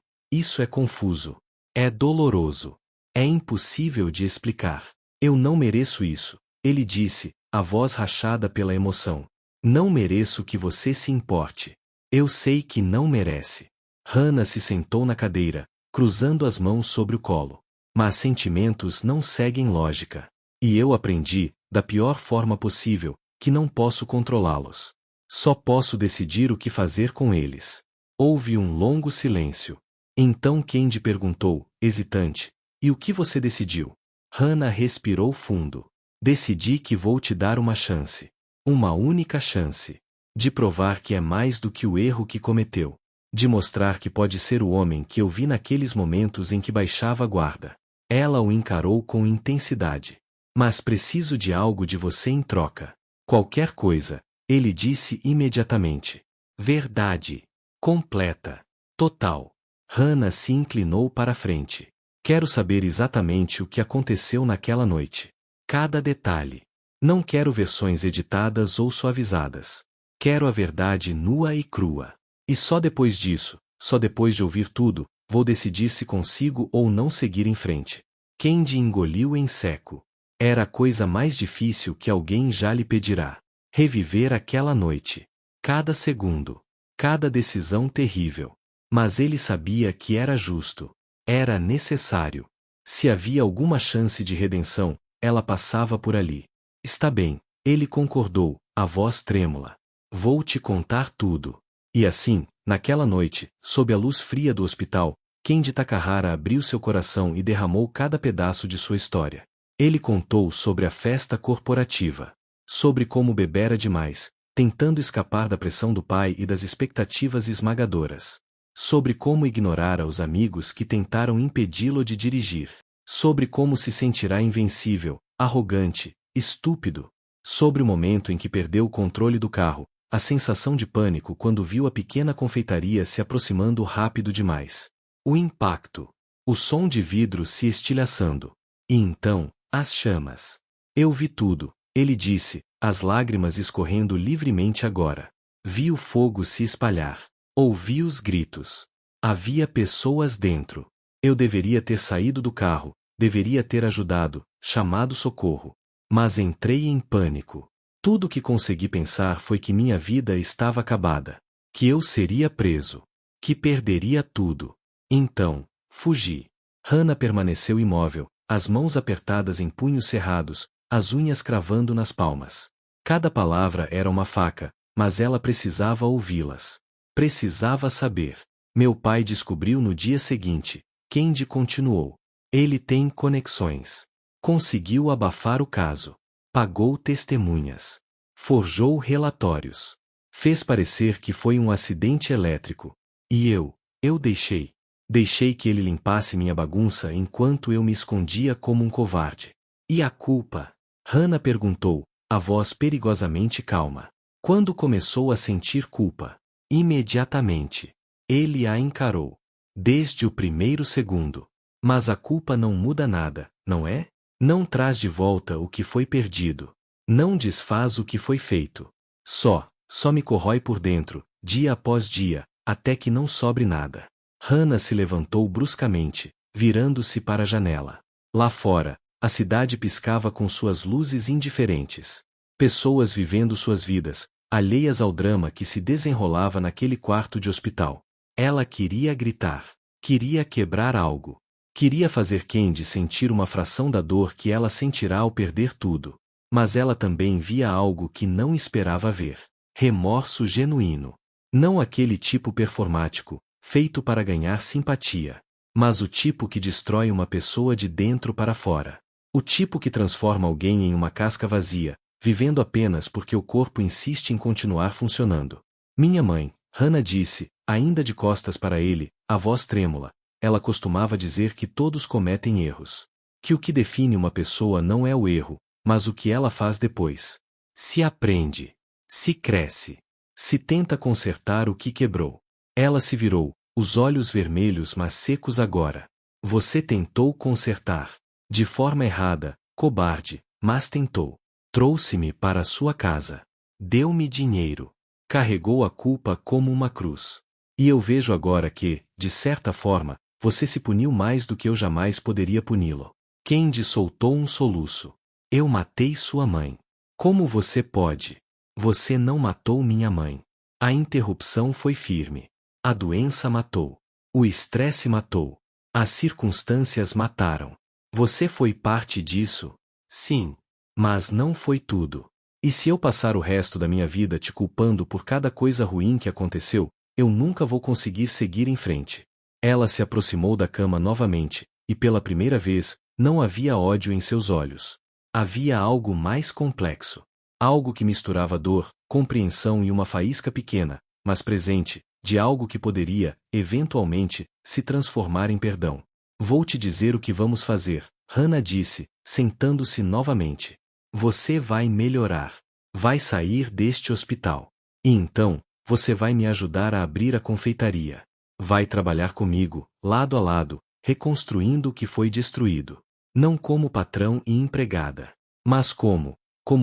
é confuso. É doloroso. É impossível de explicar. Eu não mereço isso, ele disse, a voz rachada pela emoção. Não mereço que você se importe. Eu sei que não merece. Hannah se sentou na cadeira, cruzando as mãos sobre o colo. Mas sentimentos não seguem lógica. E eu aprendi, da pior forma possível, que não posso controlá-los. Só posso decidir o que fazer com eles. Houve um longo silêncio. Então Candy perguntou, hesitante, e o que você decidiu? Hannah respirou fundo. Decidi que vou te dar uma chance. Uma única chance. De provar que é mais do que o erro que cometeu. De mostrar que pode ser o homem que eu vi naqueles momentos em que baixava a guarda. Ela o encarou com intensidade. Mas preciso de algo de você em troca. Qualquer coisa, ele disse imediatamente. Verdade. Completa. Total. Hannah se inclinou para a frente. Quero saber exatamente o que aconteceu naquela noite. Cada detalhe. Não quero versões editadas ou suavizadas. Quero a verdade nua e crua. E só depois disso, só depois de ouvir tudo, vou decidir se consigo ou não seguir em frente. Candy engoliu em seco. Era a coisa mais difícil que alguém já lhe pedirá. Reviver aquela noite. Cada segundo. Cada decisão terrível. Mas ele sabia que era justo. Era necessário. Se havia alguma chance de redenção, ela passava por ali. Está bem, ele concordou, a voz trêmula. Vou te contar tudo. E assim, naquela noite, sob a luz fria do hospital, Candy Takahara abriu seu coração e derramou cada pedaço de sua história. Ele contou sobre a festa corporativa. Sobre como bebera demais, tentando escapar da pressão do pai e das expectativas esmagadoras. Sobre como ignorara os amigos que tentaram impedi-lo de dirigir. Sobre como se sentirá invencível, arrogante, estúpido. Sobre o momento em que perdeu o controle do carro, a sensação de pânico quando viu a pequena confeitaria se aproximando rápido demais. O impacto. O som de vidro se estilhaçando. E então, as chamas. Eu vi tudo, ele disse, as lágrimas escorrendo livremente agora. Vi o fogo se espalhar. Ouvi os gritos. Havia pessoas dentro. Eu deveria ter saído do carro, deveria ter ajudado, chamado socorro. Mas entrei em pânico. Tudo o que consegui pensar foi que minha vida estava acabada. Que eu seria preso. Que perderia tudo. Então, fugi. Hannah permaneceu imóvel, as mãos apertadas em punhos cerrados, as unhas cravando nas palmas. Cada palavra era uma faca, mas ela precisava ouvi-las. Precisava saber. Meu pai descobriu no dia seguinte. Candy continuou. Ele tem conexões. Conseguiu abafar o caso. Pagou testemunhas. Forjou relatórios. Fez parecer que foi um acidente elétrico. E eu deixei. Deixei que ele limpasse minha bagunça enquanto eu me escondia como um covarde. E a culpa? Hannah perguntou, a voz perigosamente calma. Quando começou a sentir culpa? Imediatamente. Ele a encarou. Desde o primeiro segundo. Mas a culpa não muda nada, não é? Não traz de volta o que foi perdido. Não desfaz o que foi feito. Só me corrói por dentro, dia após dia, até que não sobre nada. Hannah se levantou bruscamente, virando-se para a janela. Lá fora, a cidade piscava com suas luzes indiferentes. Pessoas vivendo suas vidas, alheias ao drama que se desenrolava naquele quarto de hospital. Ela queria gritar. Queria quebrar algo. Queria fazer Candy sentir uma fração da dor que ela sentirá ao perder tudo. Mas ela também via algo que não esperava ver. Remorso genuíno. Não aquele tipo performático, feito para ganhar simpatia. Mas o tipo que destrói uma pessoa de dentro para fora. O tipo que transforma alguém em uma casca vazia, vivendo apenas porque o corpo insiste em continuar funcionando. Minha mãe, Hannah disse, ainda de costas para ele, a voz trêmula. Ela costumava dizer que todos cometem erros. Que o que define uma pessoa não é o erro, mas o que ela faz depois. Se aprende. Se cresce. Se tenta consertar o que quebrou. Ela se virou, os olhos vermelhos mas secos agora. Você tentou consertar. De forma errada, cobarde, mas tentou. Trouxe-me para sua casa. Deu-me dinheiro. Carregou a culpa como uma cruz. E eu vejo agora que, de certa forma, você se puniu mais do que eu jamais poderia puni-lo. Candy soltou um soluço. Eu matei sua mãe. Como você pode? Você não matou minha mãe. A interrupção foi firme. A doença matou. O estresse matou. As circunstâncias mataram. Você foi parte disso? Sim. Mas não foi tudo. E se eu passar o resto da minha vida te culpando por cada coisa ruim que aconteceu, eu nunca vou conseguir seguir em frente. Ela se aproximou da cama novamente, e pela primeira vez, não havia ódio em seus olhos. Havia algo mais complexo. Algo que misturava dor, compreensão e uma faísca pequena, mas presente, de algo que poderia, eventualmente, se transformar em perdão. Vou te dizer o que vamos fazer, Hannah disse, sentando-se novamente. Você vai melhorar. Vai sair deste hospital. E então, você vai me ajudar a abrir a confeitaria. Vai trabalhar comigo, lado a lado, reconstruindo o que foi destruído. Não como patrão e empregada, mas como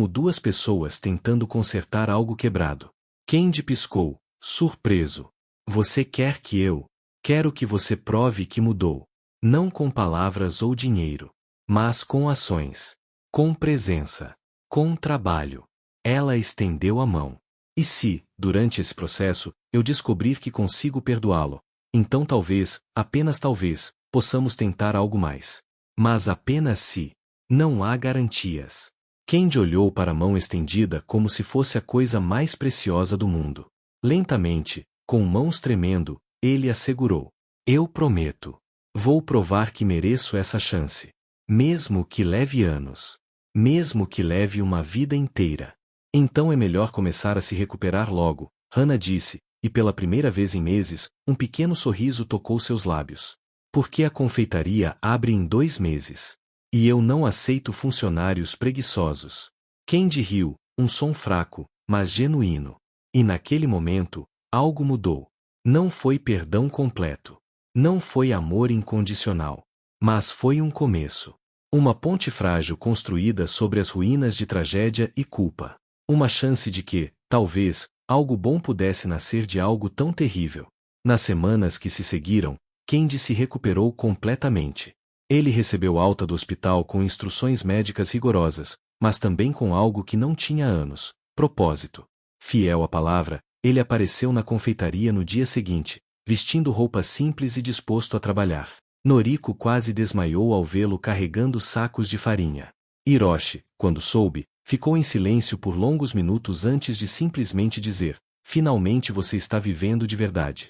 duas pessoas tentando consertar algo quebrado. Candy piscou, surpreso. Você quer que eu? Quero que você prove que mudou. Não com palavras ou dinheiro, mas com ações. Com presença. Com trabalho. Ela estendeu a mão. E se, durante esse processo, eu descobrir que consigo perdoá-lo, então talvez, apenas talvez, possamos tentar algo mais. Mas apenas se. Não há garantias. Candy olhou para a mão estendida como se fosse a coisa mais preciosa do mundo. Lentamente, com mãos tremendo, ele assegurou. Eu prometo. Vou provar que mereço essa chance. Mesmo que leve anos. Mesmo que leve uma vida inteira. Então é melhor começar a se recuperar logo, Hannah disse, e pela primeira vez em meses, um pequeno sorriso tocou seus lábios. Porque a confeitaria abre em 2 meses. E eu não aceito funcionários preguiçosos. Candy riu, um som fraco, mas genuíno. E naquele momento, algo mudou. Não foi perdão completo. Não foi amor incondicional. Mas foi um começo. Uma ponte frágil construída sobre as ruínas de tragédia e culpa. Uma chance de que, talvez, algo bom pudesse nascer de algo tão terrível. Nas semanas que se seguiram, Candy se recuperou completamente. Ele recebeu alta do hospital com instruções médicas rigorosas, mas também com algo que não tinha anos: propósito. Fiel à palavra, ele apareceu na confeitaria no dia seguinte, vestindo roupas simples e disposto a trabalhar. Noriko quase desmaiou ao vê-lo carregando sacos de farinha. Hiroshi, quando soube, ficou em silêncio por longos minutos antes de simplesmente dizer: finalmente você está vivendo de verdade.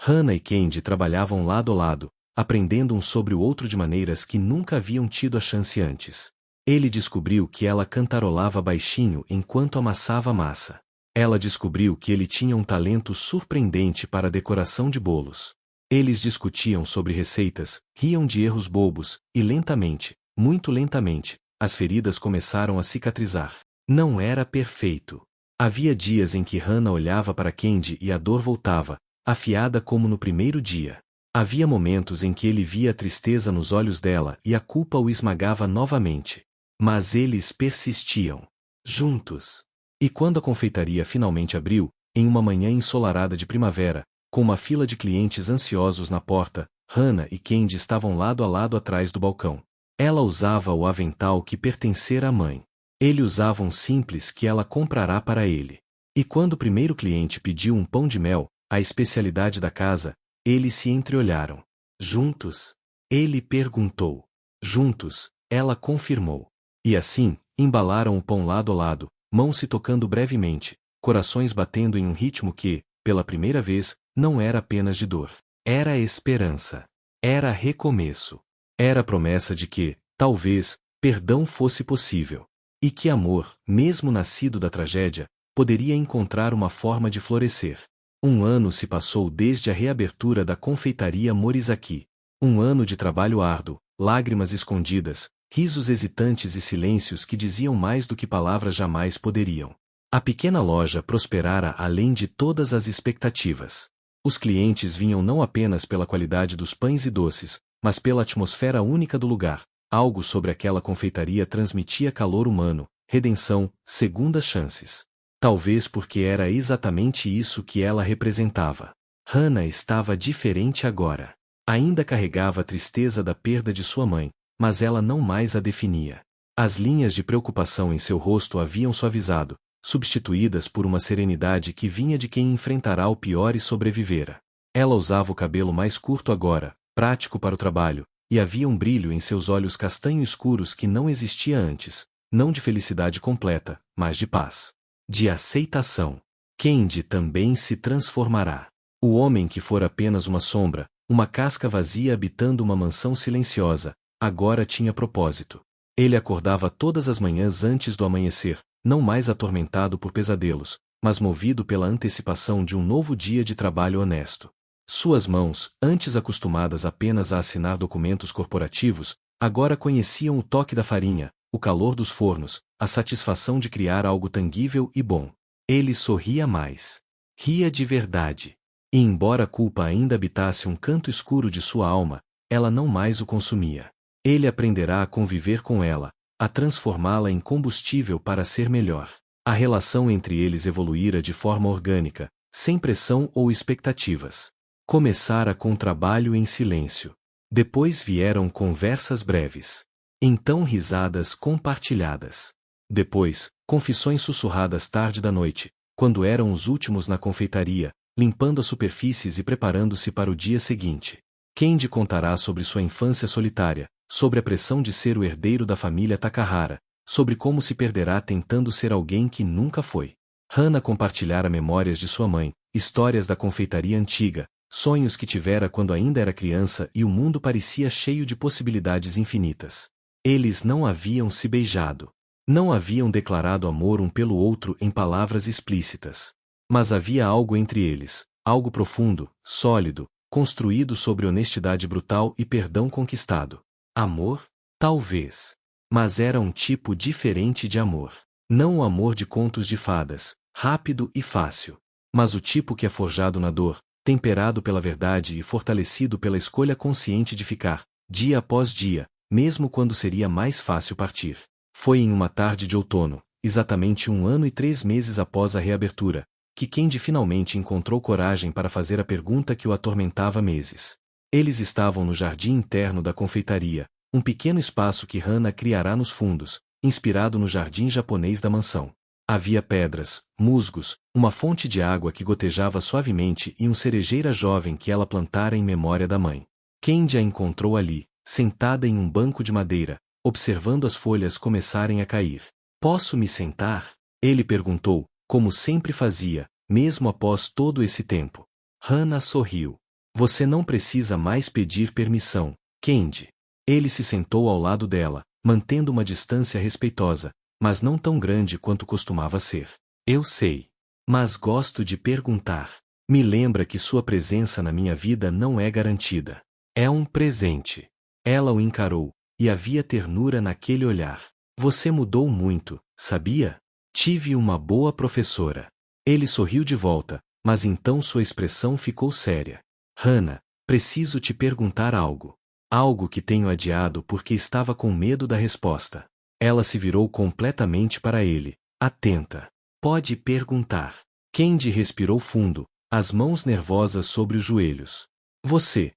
Hannah e Candy trabalhavam lado a lado, aprendendo um sobre o outro de maneiras que nunca haviam tido a chance antes. Ele descobriu que ela cantarolava baixinho enquanto amassava a massa. Ela descobriu que ele tinha um talento surpreendente para a decoração de bolos. Eles discutiam sobre receitas, riam de erros bobos, e lentamente, muito lentamente, as feridas começaram a cicatrizar. Não era perfeito. Havia dias em que Hannah olhava para Candy e a dor voltava, afiada como no primeiro dia. Havia momentos em que ele via a tristeza nos olhos dela e a culpa o esmagava novamente. Mas eles persistiam. Juntos. E quando a confeitaria finalmente abriu, em uma manhã ensolarada de primavera, com uma fila de clientes ansiosos na porta, Hannah e Candy estavam lado a lado atrás do balcão. Ela usava o avental que pertencera à mãe. Ele usava um simples que ela comprará para ele. E quando o primeiro cliente pediu um pão de mel, a especialidade da casa, eles se entreolharam. Juntos? Ele perguntou. Juntos, ela confirmou. E assim, embalaram o pão lado a lado, mãos se tocando brevemente, corações batendo em um ritmo que, pela primeira vez, não era apenas de dor. Era esperança. Era recomeço. Era a promessa de que, talvez, perdão fosse possível. E que amor, mesmo nascido da tragédia, poderia encontrar uma forma de florescer. 1 ano se passou desde a reabertura da confeitaria Morizaki. 1 ano de trabalho árduo, lágrimas escondidas, risos hesitantes e silêncios que diziam mais do que palavras jamais poderiam. A pequena loja prosperara além de todas as expectativas. Os clientes vinham não apenas pela qualidade dos pães e doces, mas pela atmosfera única do lugar. Algo sobre aquela confeitaria transmitia calor humano, redenção, segundas chances. Talvez porque era exatamente isso que ela representava. Hannah estava diferente agora. Ainda carregava a tristeza da perda de sua mãe, mas ela não mais a definia. As linhas de preocupação em seu rosto haviam suavizado, substituídas por uma serenidade que vinha de quem enfrentará o pior e sobrevivera. Ela usava o cabelo mais curto agora, prático para o trabalho, e havia um brilho em seus olhos castanho escuros que não existia antes, não de felicidade completa, mas de paz. De aceitação. Candy também se transformará. O homem que fora apenas uma sombra, uma casca vazia habitando uma mansão silenciosa, agora tinha propósito. Ele acordava todas as manhãs antes do amanhecer, não mais atormentado por pesadelos, mas movido pela antecipação de um novo dia de trabalho honesto. Suas mãos, antes acostumadas apenas a assinar documentos corporativos, agora conheciam o toque da farinha, o calor dos fornos, a satisfação de criar algo tangível e bom. Ele sorria mais. Ria de verdade. E embora a culpa ainda habitasse um canto escuro de sua alma, ela não mais o consumia. Ele aprenderá a conviver com ela, a transformá-la em combustível para ser melhor. A relação entre eles evoluíra de forma orgânica, sem pressão ou expectativas. Começara com trabalho em silêncio. Depois vieram conversas breves. Então risadas compartilhadas. Depois, confissões sussurradas tarde da noite, quando eram os últimos na confeitaria, limpando as superfícies e preparando-se para o dia seguinte. Candy contará sobre sua infância solitária, sobre a pressão de ser o herdeiro da família Takahara, sobre como se perderá tentando ser alguém que nunca foi. Hana compartilhara memórias de sua mãe, histórias da confeitaria antiga, sonhos que tivera quando ainda era criança e o mundo parecia cheio de possibilidades infinitas. Eles não haviam se beijado. Não haviam declarado amor um pelo outro em palavras explícitas. Mas havia algo entre eles, algo profundo, sólido, construído sobre honestidade brutal e perdão conquistado. Amor? Talvez. Mas era um tipo diferente de amor. Não o amor de contos de fadas, rápido e fácil. Mas o tipo que é forjado na dor, temperado pela verdade e fortalecido pela escolha consciente de ficar, dia após dia, mesmo quando seria mais fácil partir. Foi em uma tarde de outono, exatamente 1 ano e 3 meses após a reabertura, que Candy finalmente encontrou coragem para fazer a pergunta que o atormentava há meses. Eles estavam no jardim interno da confeitaria, um pequeno espaço que Hana criará nos fundos, inspirado no jardim japonês da mansão. Havia pedras, musgos, uma fonte de água que gotejava suavemente e um cerejeira jovem que ela plantara em memória da mãe. Candy a encontrou ali, sentada em um banco de madeira, observando as folhas começarem a cair. Posso me sentar? Ele perguntou, como sempre fazia, mesmo após todo esse tempo. Hana sorriu. Você não precisa mais pedir permissão, Candy. Ele se sentou ao lado dela, mantendo uma distância respeitosa, mas não tão grande quanto costumava ser. Eu sei. Mas gosto de perguntar. Me lembra que sua presença na minha vida não é garantida. É um presente. Ela o encarou, e havia ternura naquele olhar. Você mudou muito, sabia? Tive uma boa professora. Ele sorriu de volta, mas então sua expressão ficou séria. Hana, preciso te perguntar algo. Algo que tenho adiado porque estava com medo da resposta. Ela se virou completamente para ele, atenta. Pode perguntar. Candy respirou fundo, as mãos nervosas sobre os joelhos. Você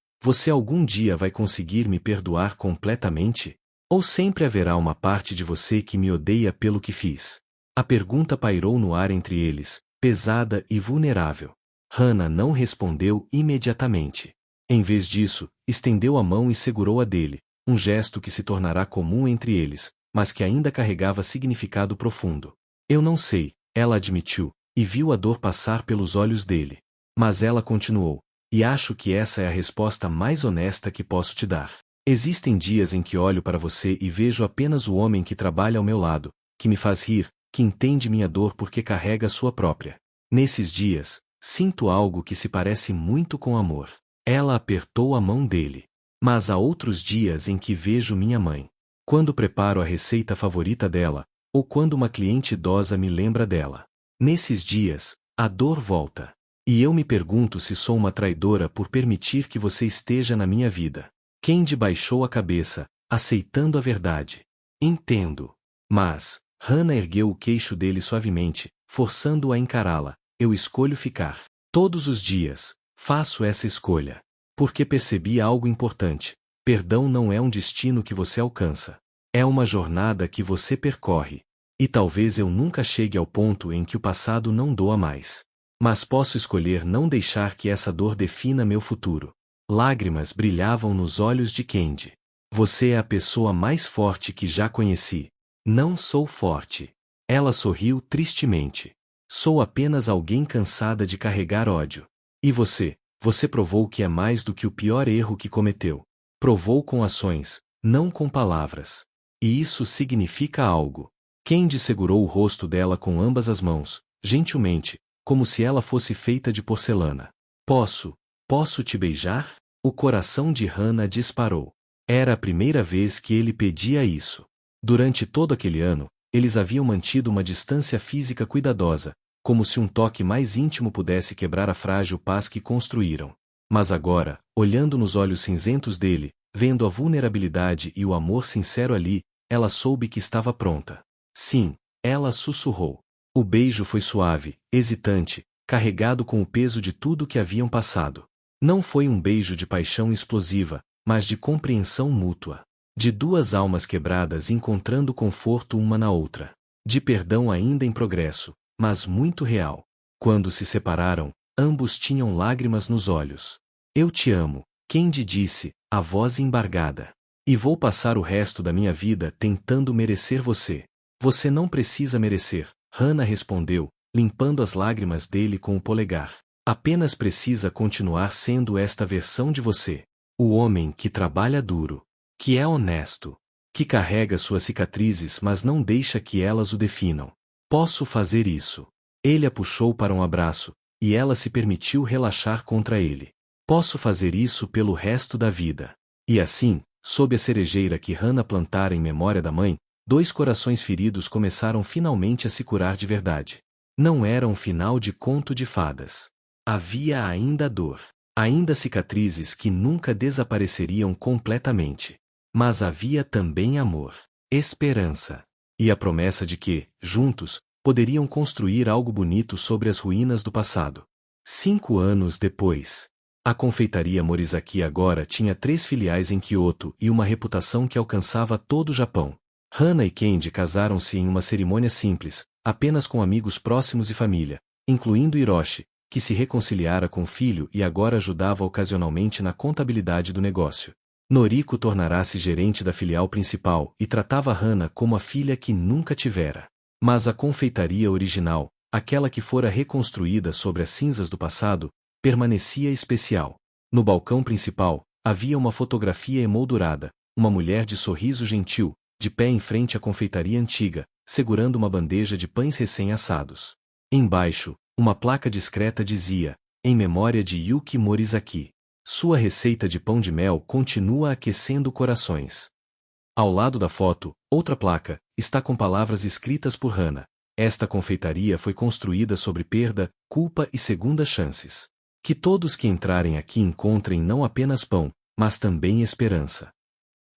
algum dia vai conseguir me perdoar completamente? Ou sempre haverá uma parte de você que me odeia pelo que fiz? A pergunta pairou no ar entre eles, pesada e vulnerável. Hana não respondeu imediatamente. Em vez disso, estendeu a mão e segurou a dele, um gesto que se tornará comum entre eles, mas que ainda carregava significado profundo. Eu não sei, ela admitiu, e viu a dor passar pelos olhos dele. Mas ela continuou, e acho que essa é a resposta mais honesta que posso te dar. Existem dias em que olho para você e vejo apenas o homem que trabalha ao meu lado, que me faz rir, que entende minha dor porque carrega a sua própria. Nesses dias, sinto algo que se parece muito com amor. Ela apertou a mão dele. Mas há outros dias em que vejo minha mãe. Quando preparo a receita favorita dela, ou quando uma cliente idosa me lembra dela. Nesses dias, a dor volta. E eu me pergunto se sou uma traidora por permitir que você esteja na minha vida. Candy baixou a cabeça, aceitando a verdade. Entendo. Mas, Hana ergueu o queixo dele suavemente, forçando-o a encará-la. Eu escolho ficar. Todos os dias, faço essa escolha. Porque percebi algo importante. Perdão não é um destino que você alcança. É uma jornada que você percorre. E talvez eu nunca chegue ao ponto em que o passado não doa mais. Mas posso escolher não deixar que essa dor defina meu futuro. Lágrimas brilhavam nos olhos de Candy. Você é a pessoa mais forte que já conheci. Não sou forte. Ela sorriu tristemente. Sou apenas alguém cansada de carregar ódio. E você provou que é mais do que o pior erro que cometeu. Provou com ações, não com palavras. E isso significa algo. Candy segurou o rosto dela com ambas as mãos, gentilmente, como se ela fosse feita de porcelana. Posso te beijar? O coração de Hannah disparou. Era a primeira vez que ele pedia isso. Durante todo aquele ano, eles haviam mantido uma distância física cuidadosa, como se um toque mais íntimo pudesse quebrar a frágil paz que construíram. Mas agora, olhando nos olhos cinzentos dele, vendo a vulnerabilidade e o amor sincero ali, ela soube que estava pronta. Sim, ela sussurrou. O beijo foi suave, hesitante, carregado com o peso de tudo que haviam passado. Não foi um beijo de paixão explosiva, mas de compreensão mútua. De duas almas quebradas encontrando conforto uma na outra. De perdão ainda em progresso, mas muito real. Quando se separaram, ambos tinham lágrimas nos olhos. Eu te amo, Candy disse, a voz embargada. E vou passar o resto da minha vida tentando merecer você. Você não precisa merecer, Hannah respondeu, limpando as lágrimas dele com o polegar. Apenas precisa continuar sendo esta versão de você. O homem que trabalha duro, que é honesto, que carrega suas cicatrizes mas não deixa que elas o definam. Posso fazer isso. Ele a puxou para um abraço, e ela se permitiu relaxar contra ele. Posso fazer isso pelo resto da vida. E assim, sob a cerejeira que Hannah plantara em memória da mãe, dois corações feridos começaram finalmente a se curar de verdade. Não era um final de conto de fadas. Havia ainda dor. Ainda cicatrizes que nunca desapareceriam completamente. Mas havia também amor, esperança. E a promessa de que, juntos, poderiam construir algo bonito sobre as ruínas do passado. 5 anos depois. A confeitaria Morizaki agora tinha 3 filiais em Kyoto e uma reputação que alcançava todo o Japão. Hannah e Candy casaram-se em uma cerimônia simples, apenas com amigos próximos e família, incluindo Hiroshi, que se reconciliara com o filho e agora ajudava ocasionalmente na contabilidade do negócio. Noriko tornará-se gerente da filial principal e tratava Hannah como a filha que nunca tivera. Mas a confeitaria original, aquela que fora reconstruída sobre as cinzas do passado, permanecia especial. No balcão principal, havia uma fotografia emoldurada, uma mulher de sorriso gentil, de pé em frente à confeitaria antiga, segurando uma bandeja de pães recém-assados. Embaixo, uma placa discreta dizia, em memória de Yuki Morizaki. Sua receita de pão de mel continua aquecendo corações. Ao lado da foto, outra placa, está com palavras escritas por Hannah. Esta confeitaria foi construída sobre perda, culpa e segundas chances. Que todos que entrarem aqui encontrem não apenas pão, mas também esperança.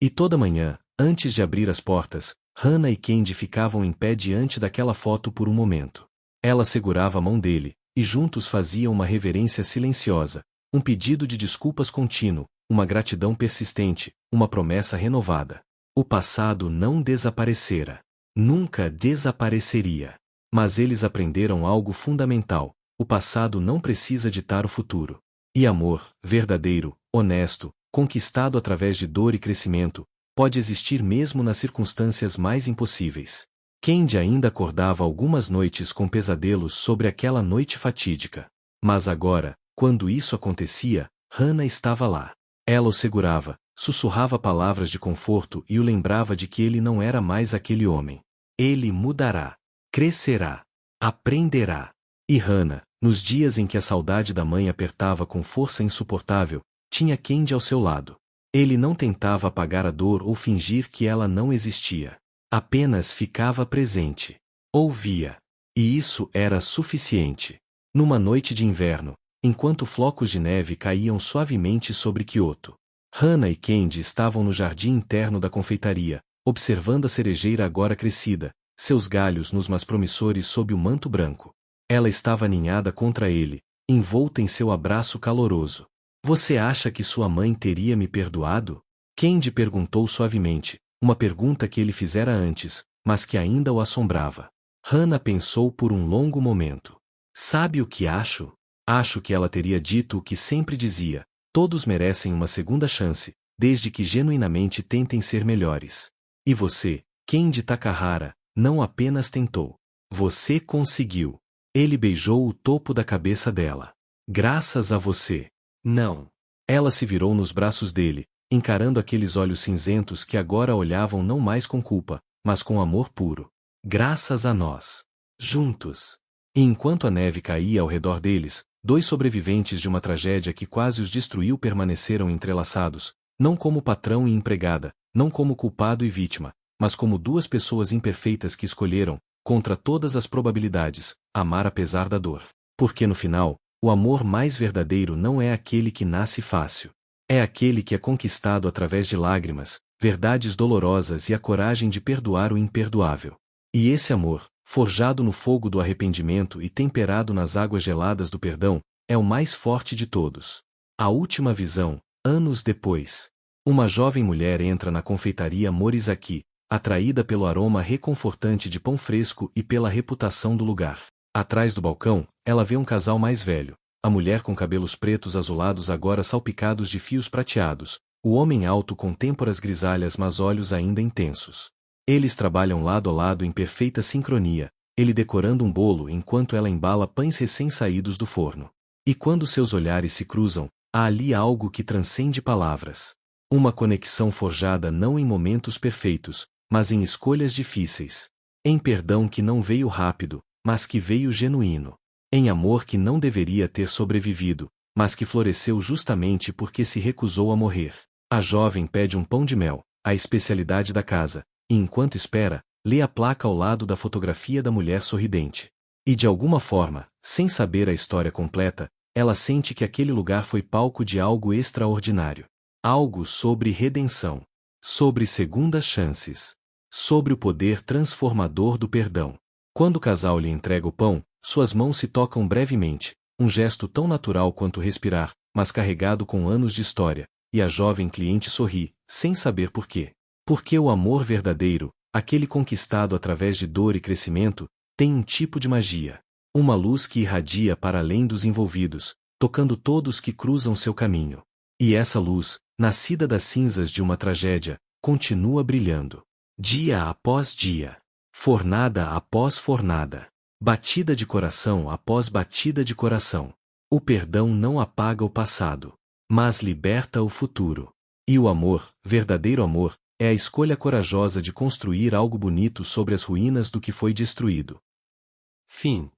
E toda manhã, antes de abrir as portas, Hannah e Candy ficavam em pé diante daquela foto por um momento. Ela segurava a mão dele, e juntos faziam uma reverência silenciosa, um pedido de desculpas contínuo, uma gratidão persistente, uma promessa renovada. O passado não desaparecera. Nunca desapareceria. Mas eles aprenderam algo fundamental: o passado não precisa ditar o futuro. E amor, verdadeiro, honesto, conquistado através de dor e crescimento, pode existir mesmo nas circunstâncias mais impossíveis. Candy ainda acordava algumas noites com pesadelos sobre aquela noite fatídica. Mas agora, quando isso acontecia, Hannah estava lá. Ela o segurava, sussurrava palavras de conforto e o lembrava de que ele não era mais aquele homem. Ele mudará, crescerá, aprenderá. E Hannah, nos dias em que a saudade da mãe apertava com força insuportável, tinha Candy ao seu lado. Ele não tentava apagar a dor ou fingir que ela não existia. Apenas ficava presente. Ouvia. E isso era suficiente. Numa noite de inverno, enquanto flocos de neve caíam suavemente sobre Kyoto, Hannah e Candy estavam no jardim interno da confeitaria, observando a cerejeira agora crescida, seus galhos nos mais promissores sob o manto branco. Ela estava aninhada contra ele, envolta em seu abraço caloroso. Você acha que sua mãe teria me perdoado? Candy perguntou suavemente, uma pergunta que ele fizera antes, mas que ainda o assombrava. Hannah pensou por um longo momento. Sabe o que acho? Acho que ela teria dito o que sempre dizia: todos merecem uma segunda chance, desde que genuinamente tentem ser melhores. E você, Candy Takahara, não apenas tentou. Você conseguiu. Ele beijou o topo da cabeça dela. Graças a você. Não. Ela se virou nos braços dele, encarando aqueles olhos cinzentos que agora olhavam não mais com culpa, mas com amor puro. Graças a nós. Juntos. E enquanto a neve caía ao redor deles, Dois sobreviventes de uma tragédia que quase os destruiu permaneceram entrelaçados, não como patrão e empregada, não como culpado e vítima, mas como duas pessoas imperfeitas que escolheram, contra todas as probabilidades, amar apesar da dor. Porque no final, o amor mais verdadeiro não é aquele que nasce fácil. É aquele que é conquistado através de lágrimas, verdades dolorosas e a coragem de perdoar o imperdoável. E esse amor, forjado no fogo do arrependimento e temperado nas águas geladas do perdão, é o mais forte de todos. A última visão, anos depois. Uma jovem mulher entra na confeitaria Morizaki, atraída pelo aroma reconfortante de pão fresco e pela reputação do lugar. Atrás do balcão, ela vê um casal mais velho, a mulher com cabelos pretos azulados agora salpicados de fios prateados, o homem alto com têmporas grisalhas mas olhos ainda intensos. Eles trabalham lado a lado em perfeita sincronia, ele decorando um bolo enquanto ela embala pães recém-saídos do forno. E quando seus olhares se cruzam, há ali algo que transcende palavras. Uma conexão forjada não em momentos perfeitos, mas em escolhas difíceis. Em perdão que não veio rápido, mas que veio genuíno. Em amor que não deveria ter sobrevivido, mas que floresceu justamente porque se recusou a morrer. A jovem pede um pão de mel, a especialidade da casa, e enquanto espera, lê a placa ao lado da fotografia da mulher sorridente. E de alguma forma, sem saber a história completa, ela sente que aquele lugar foi palco de algo extraordinário. Algo sobre redenção. Sobre segundas chances. Sobre o poder transformador do perdão. Quando o casal lhe entrega o pão, suas mãos se tocam brevemente, um gesto tão natural quanto respirar, mas carregado com anos de história, e a jovem cliente sorri, sem saber por quê. Porque o amor verdadeiro, aquele conquistado através de dor e crescimento, tem um tipo de magia. Uma luz que irradia para além dos envolvidos, tocando todos que cruzam seu caminho. E essa luz, nascida das cinzas de uma tragédia, continua brilhando. Dia após dia. Fornada após fornada. Batida de coração após batida de coração. O perdão não apaga o passado, mas liberta o futuro. E o amor, verdadeiro amor, é a escolha corajosa de construir algo bonito sobre as ruínas do que foi destruído. Fim.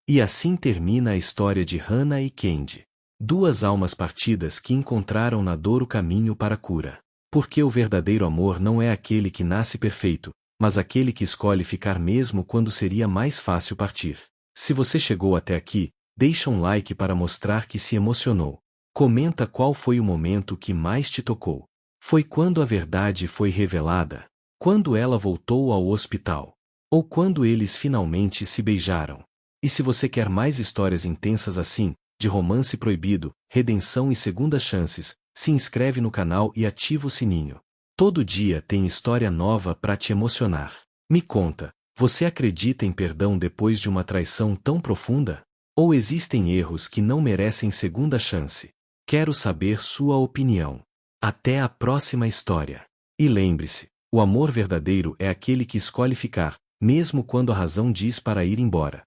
E assim termina a história de Hannah e Candy. Duas almas partidas que encontraram na dor o caminho para a cura. Porque o verdadeiro amor não é aquele que nasce perfeito, mas aquele que escolhe ficar mesmo quando seria mais fácil partir. Se você chegou até aqui, deixa um like para mostrar que se emocionou. Comenta qual foi o momento que mais te tocou. Foi quando a verdade foi revelada? Quando ela voltou ao hospital? Ou quando eles finalmente se beijaram? E se você quer mais histórias intensas assim, de romance proibido, redenção e segundas chances, se inscreve no canal e ativa o sininho. Todo dia tem história nova para te emocionar. Me conta, você acredita em perdão depois de uma traição tão profunda? Ou existem erros que não merecem segunda chance? Quero saber sua opinião. Até a próxima história. E lembre-se, o amor verdadeiro é aquele que escolhe ficar, mesmo quando a razão diz para ir embora.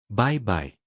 Bye bye.